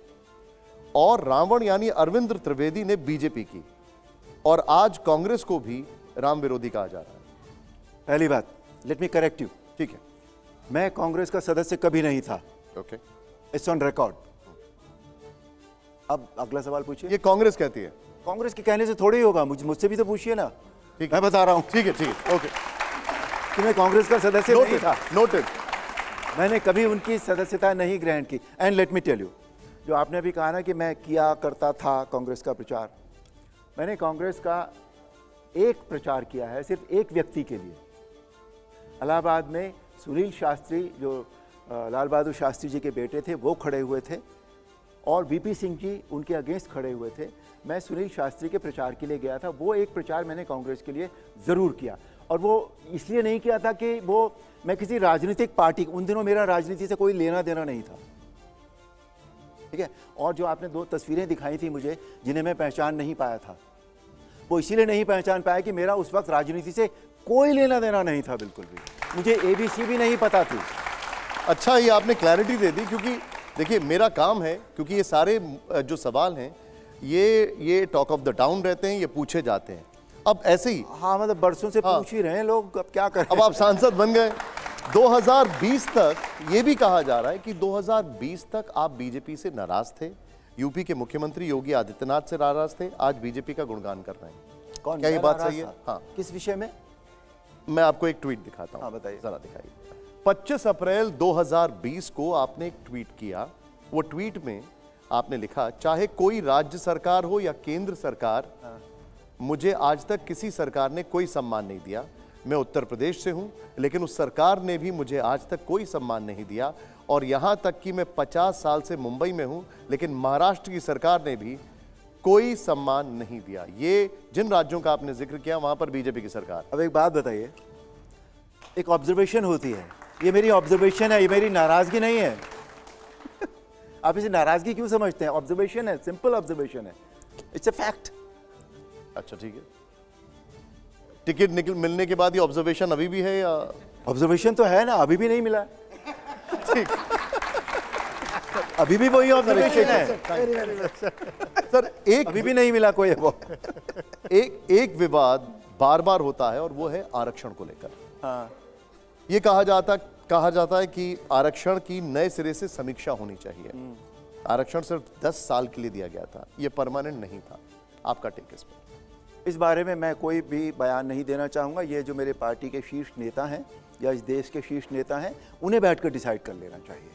और रावण यानी अरविंद त्रिवेदी ने बीजेपी की, और आज कांग्रेस को भी राम विरोधी कहा जा रहा है। पहली बात, लेट मी करेक्ट यू। ठीक है, मैं कांग्रेस का सदस्य कभी नहीं था। Okay, it's on record. अब अगला सवाल पूछिए। ये कांग्रेस कहती है। कांग्रेस के कहने से थोड़ी होगा, मुझसे भी तो पूछिए ना। ठीक, मैं बता रहा हूं। ठीक है, ओके। कि मैं कांग्रेस का सदस्य नहीं था। नोटेड। मैंने कभी उनकी सदस्यता नहीं ग्रहण की। And let me tell you, जो आपने अभी कहा ना कि मैं किया करता था कांग्रेस का प्रचार, मैंने कांग्रेस का एक प्रचार किया है सिर्फ एक व्यक्ति के लिए। इलाहाबाद में सुनील शास्त्री, जो लाल बहादुर शास्त्री जी के बेटे थे, वो खड़े हुए थे और वीपी सिंह जी उनके अगेंस्ट खड़े हुए थे। मैं सुनील शास्त्री के प्रचार के लिए गया था। वो एक प्रचार मैंने कांग्रेस के लिए ज़रूर किया, और वो इसलिए नहीं किया था कि वो मैं किसी राजनीतिक पार्टी, उन दिनों मेरा राजनीति से कोई लेना देना नहीं था, ठीक है। और जो आपने 2 तस्वीरें दिखाई थी मुझे, जिन्हें मैं पहचान नहीं पाया था, वो इसीलिए नहीं पहचान पाया कि मेरा उस वक्त राजनीति से कोई लेना देना नहीं था, बिल्कुल भी। मुझे ABC भी नहीं पता थी। अच्छा, ये आपने क्लैरिटी दे दी, क्योंकि देखिए मेरा काम है, क्योंकि ये सारे जो सवाल हैं ये टॉक ऑफ द टाउन रहते हैं, ये पूछे जाते हैं। अब ऐसे ही, हाँ, मतलब बरसों से हाँ, पूछ ही रहे हैं लोग, अब क्या करें। अब आप सांसद बन गए। 2020 तक ये भी कहा जा रहा है कि 2020 तक आप बीजेपी से नाराज थे, यूपी के मुख्यमंत्री योगी आदित्यनाथ से नाराज थे, आज बीजेपी का गुणगान कर रहे हैं। कौन, क्या ये बात सही है? हाँ। किस विषय में? मैं आपको एक ट्वीट दिखाता हूं। हाँ, बताइए। जरा दिखाइए। 25 अप्रैल 2020 को आपने एक ट्वीट किया। वो ट्वीट में आपने लिखा, चाहे कोई राज्य सरकार हो या केंद्र सरकार, मुझे आज तक किसी सरकार ने कोई सम्मान नहीं दिया। मैं उत्तर प्रदेश से हूं, लेकिन उस सरकार ने भी मुझे आज तक कोई सम्मान नहीं दिया, और यहां तक कि मैं 50 साल से मुंबई में हूं, लेकिन महाराष्ट्र की सरकार ने भी कोई सम्मान नहीं दिया। ये जिन राज्यों का आपने जिक्र किया, वहां पर बीजेपी की सरकार। अब एक बात बताइए, एक ऑब्जर्वेशन होती है, ये मेरी ऑब्जर्वेशन है, ये मेरी नाराजगी नहीं है। आप इसे नाराजगी क्यों समझते हैं? ऑब्जर्वेशन है, सिंपल ऑब्जर्वेशन है, इट्स अ फैक्ट। अच्छा, ठीक है। टिकट मिलने के बाद ये ऑब्जर्वेशन अभी भी है या? ऑब्जर्वेशन तो है ना, अभी भी नहीं मिला। ठीक, अभी भी वही ऑब्जर्वेशन है सर। एक अभी भी नहीं मिला कोई। वो एक विवाद बार बार होता है, और वो है आरक्षण को लेकर। हाँ, ये कहा जाता है कि आरक्षण की नए सिरे से समीक्षा होनी चाहिए। आरक्षण सिर्फ 10 साल के लिए दिया गया था, ये परमानेंट नहीं था। आपका टेक इस पर? इस बारे में मैं कोई भी बयान नहीं देना चाहूँगा। ये जो मेरे पार्टी के शीर्ष नेता हैं या इस देश के शीर्ष नेता हैं, उन्हें बैठकर डिसाइड कर लेना चाहिए।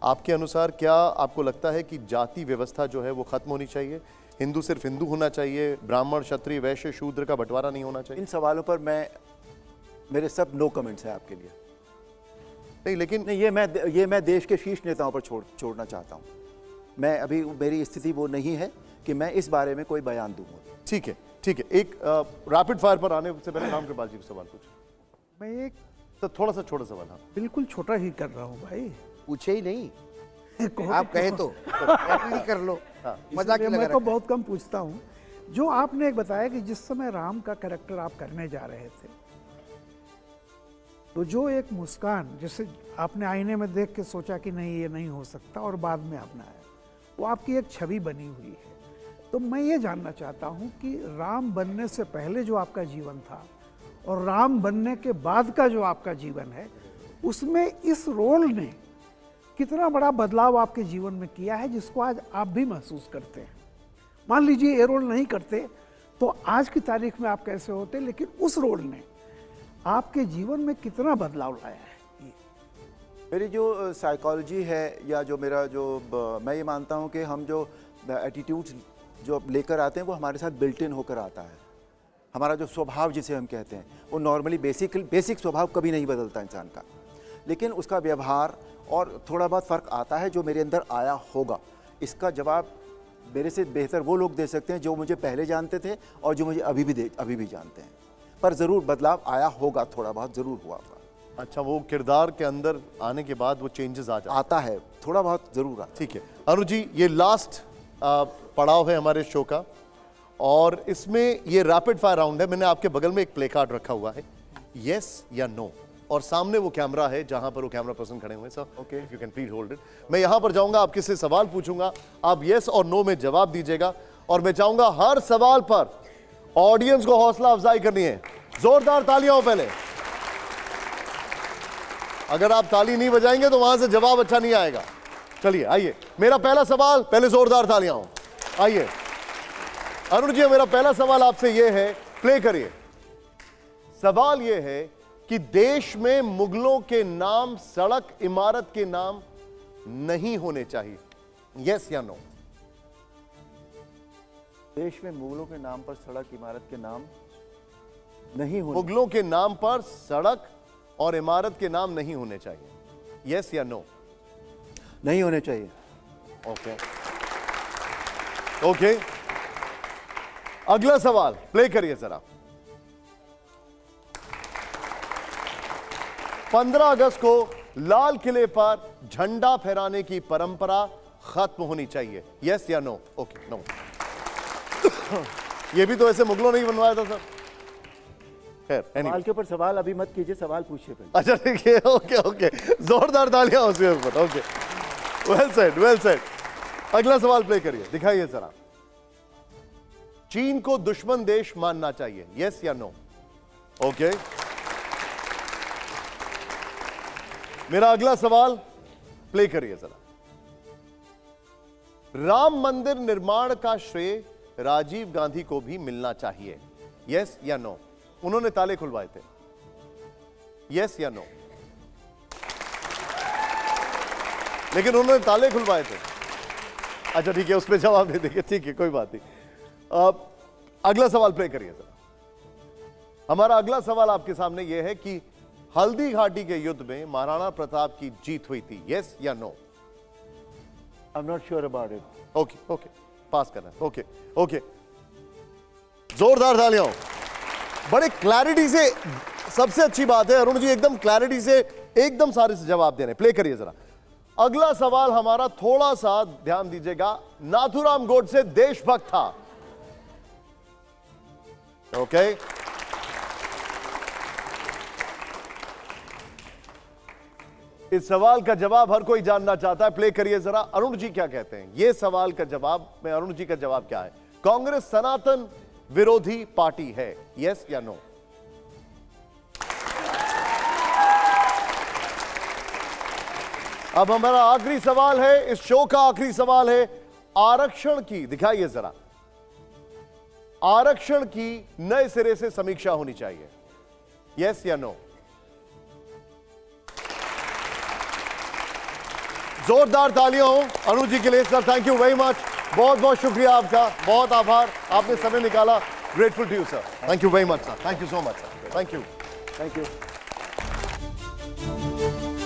आपके अनुसार क्या आपको लगता है कि जाति व्यवस्था जो है वो खत्म होनी चाहिए? हिंदू सिर्फ हिंदू होना चाहिए, ब्राह्मण, क्षत्रिय, वैश्य, शूद्र का बंटवारा नहीं होना चाहिए? इन सवालों पर मेरे सब नो कमेंट्स हैं आपके लिए। नहीं, लेकिन नहीं, ये मैं देश के शीर्ष नेताओं पर छोड़ना चाहता हूँ। मैं अभी, मेरी स्थिति वो नहीं है कि मैं इस बारे में कोई बयान दूँ। ठीक है। एक रैपिड फायर पर आने से पहले राम कृपाल जी को सवाल पूछो। मैं एक तो थोड़ा सा छोटा सवाल। हाँ, बिल्कुल छोटा ही कर रहा हूँ भाई। पूछे ही नहीं, आप कहें तो कर लो। मजाक इसलिए मैं तो बहुत कम पूछता हूँ। जो आपने एक बताया कि जिस समय राम का कैरेक्टर आप करने जा रहे थे, तो जो एक मुस्कान, जैसे आपने आईने में देख के सोचा कि नहीं ये नहीं हो सकता और बाद में अपनाया, वो आपकी एक छवि बनी हुई है। तो मैं ये जानना चाहता हूँ कि राम बनने से पहले जो आपका जीवन था और राम बनने के बाद का जो आपका जीवन है, उसमें इस रोल ने कितना बड़ा बदलाव आपके जीवन में किया है, जिसको आज आप भी महसूस करते हैं। मान लीजिए ये रोल नहीं करते तो आज की तारीख में आप कैसे होते, लेकिन उस रोल ने आपके जीवन में कितना बदलाव लाया है। मेरी जो साइकोलॉजी है, या जो मेरा मैं ये मानता हूँ कि हम जो एटीट्यूड्स जो लेकर आते हैं वो हमारे साथ बिल्ट इन होकर आता है। हमारा जो स्वभाव जिसे हम कहते हैं, वो नॉर्मली बेसिक स्वभाव कभी नहीं बदलता इंसान का, लेकिन उसका व्यवहार और थोड़ा बहुत फ़र्क आता है जो मेरे अंदर आया होगा। इसका जवाब मेरे से बेहतर वो लोग दे सकते हैं जो मुझे पहले जानते थे और जो मुझे अभी भी जानते हैं, पर ज़रूर बदलाव आया होगा, थोड़ा बहुत ज़रूर हुआ होगा। अच्छा, वो किरदार के अंदर आने के बाद वो चेंजेस आता है, थोड़ा बहुत ज़रूर आता है। ठीक है अरुण जी, ये लास्ट पड़ाव है हमारे शो का और इसमें ये रैपिड फायर राउंड है। मैंने आपके बगल में एक प्ले कार्ड रखा हुआ है, यस या नो, और सामने वो कैमरा है जहां पर वो कैमरा पर्सन खड़े हुए हैं। Sir okay, if you can please hold it. मैं यहां पर जाऊंगा, आपके से सवाल पूछूंगा, आप यस और नो में जवाब दीजिएगा और मैं चाहूंगा हर सवाल पर ऑडियंस को हौसला अफजाई करनी है। जोरदार तालियां हो पहले। अगर आप ताली नहीं बजाएंगे तो वहां से जवाब अच्छा नहीं आएगा। चलिए आइए, मेरा पहला सवाल, पहले जोरदार तालियां हो। आइए अरुण जी, मेरा पहला सवाल आपसे यह है, प्ले करिए। सवाल यह है कि देश में मुगलों के नाम सड़क इमारत के नाम नहीं होने चाहिए, यस या नो? देश में मुगलों के नाम पर सड़क इमारत के नाम नहीं होने, मुगलों के नाम पर सड़क और इमारत के नाम नहीं होने चाहिए, यस या नो? नहीं होने चाहिए। ओके ओके, अगला सवाल प्ले करिए जरा। 15 अगस्त को लाल किले पर झंडा फहराने की परंपरा खत्म होनी चाहिए, यस या नो? Okay no. ये भी तो ऐसे मुगलों ने ही बनवाया था सर। खैर सवाल के ऊपर सवाल अभी मत कीजिए, सवाल पूछिए पहले। अच्छा ठीक है, ओके ओके, जोरदार तालियां उसके ऊपर। Okay, well said well said. अगला सवाल प्ले करिए, दिखाइए जरा। चीन को दुश्मन देश मानना चाहिए, यस या नो? ओके, मेरा अगला सवाल प्ले करिए जरा। राम मंदिर निर्माण का श्रेय राजीव गांधी को भी मिलना चाहिए, यस या नो? उन्होंने ताले खुलवाए थे, यस या नो? लेकिन उन्होंने ताले खुलवाए थे। अच्छा ठीक है, उस पर जवाब दे देंगे, ठीक है कोई बात नहीं। अगला सवाल प्ले करिए सर। हमारा अगला सवाल आपके सामने यह है कि हल्दी घाटी के युद्ध में महाराणा प्रताप की जीत हुई थी, यस या no? I am not sure about it. Okay okay, pass करना। ओके ओके, जोरदार तालियां हो। बड़े क्लैरिटी से, सबसे अच्छी बात है अरुण जी, एकदम क्लैरिटी से एकदम सारे से जवाब दे रहे हैं। प्ले करिए जरा। अगला सवाल हमारा, थोड़ा सा ध्यान दीजिएगा। नाथूराम गोडसे देशभक्त था, ओके? इस सवाल का जवाब हर कोई जानना चाहता है, प्ले करिए जरा। अरुण जी क्या कहते हैं, यह सवाल का जवाब में अरुण जी का जवाब क्या है? कांग्रेस सनातन विरोधी पार्टी है, यस या नो? अब हमारा आखिरी सवाल है, इस शो का आखिरी सवाल है, आरक्षण की, दिखाइए जरा। आरक्षण की नए सिरे से समीक्षा होनी चाहिए, यस या नो? जोरदार तालियां हो अनु जी के लिए sir, thank you very much. बहुत बहुत शुक्रिया आपका, बहुत आभार, आपने समय निकाला। Grateful to you sir, thank you very much sir, thank you so much sir, thank you.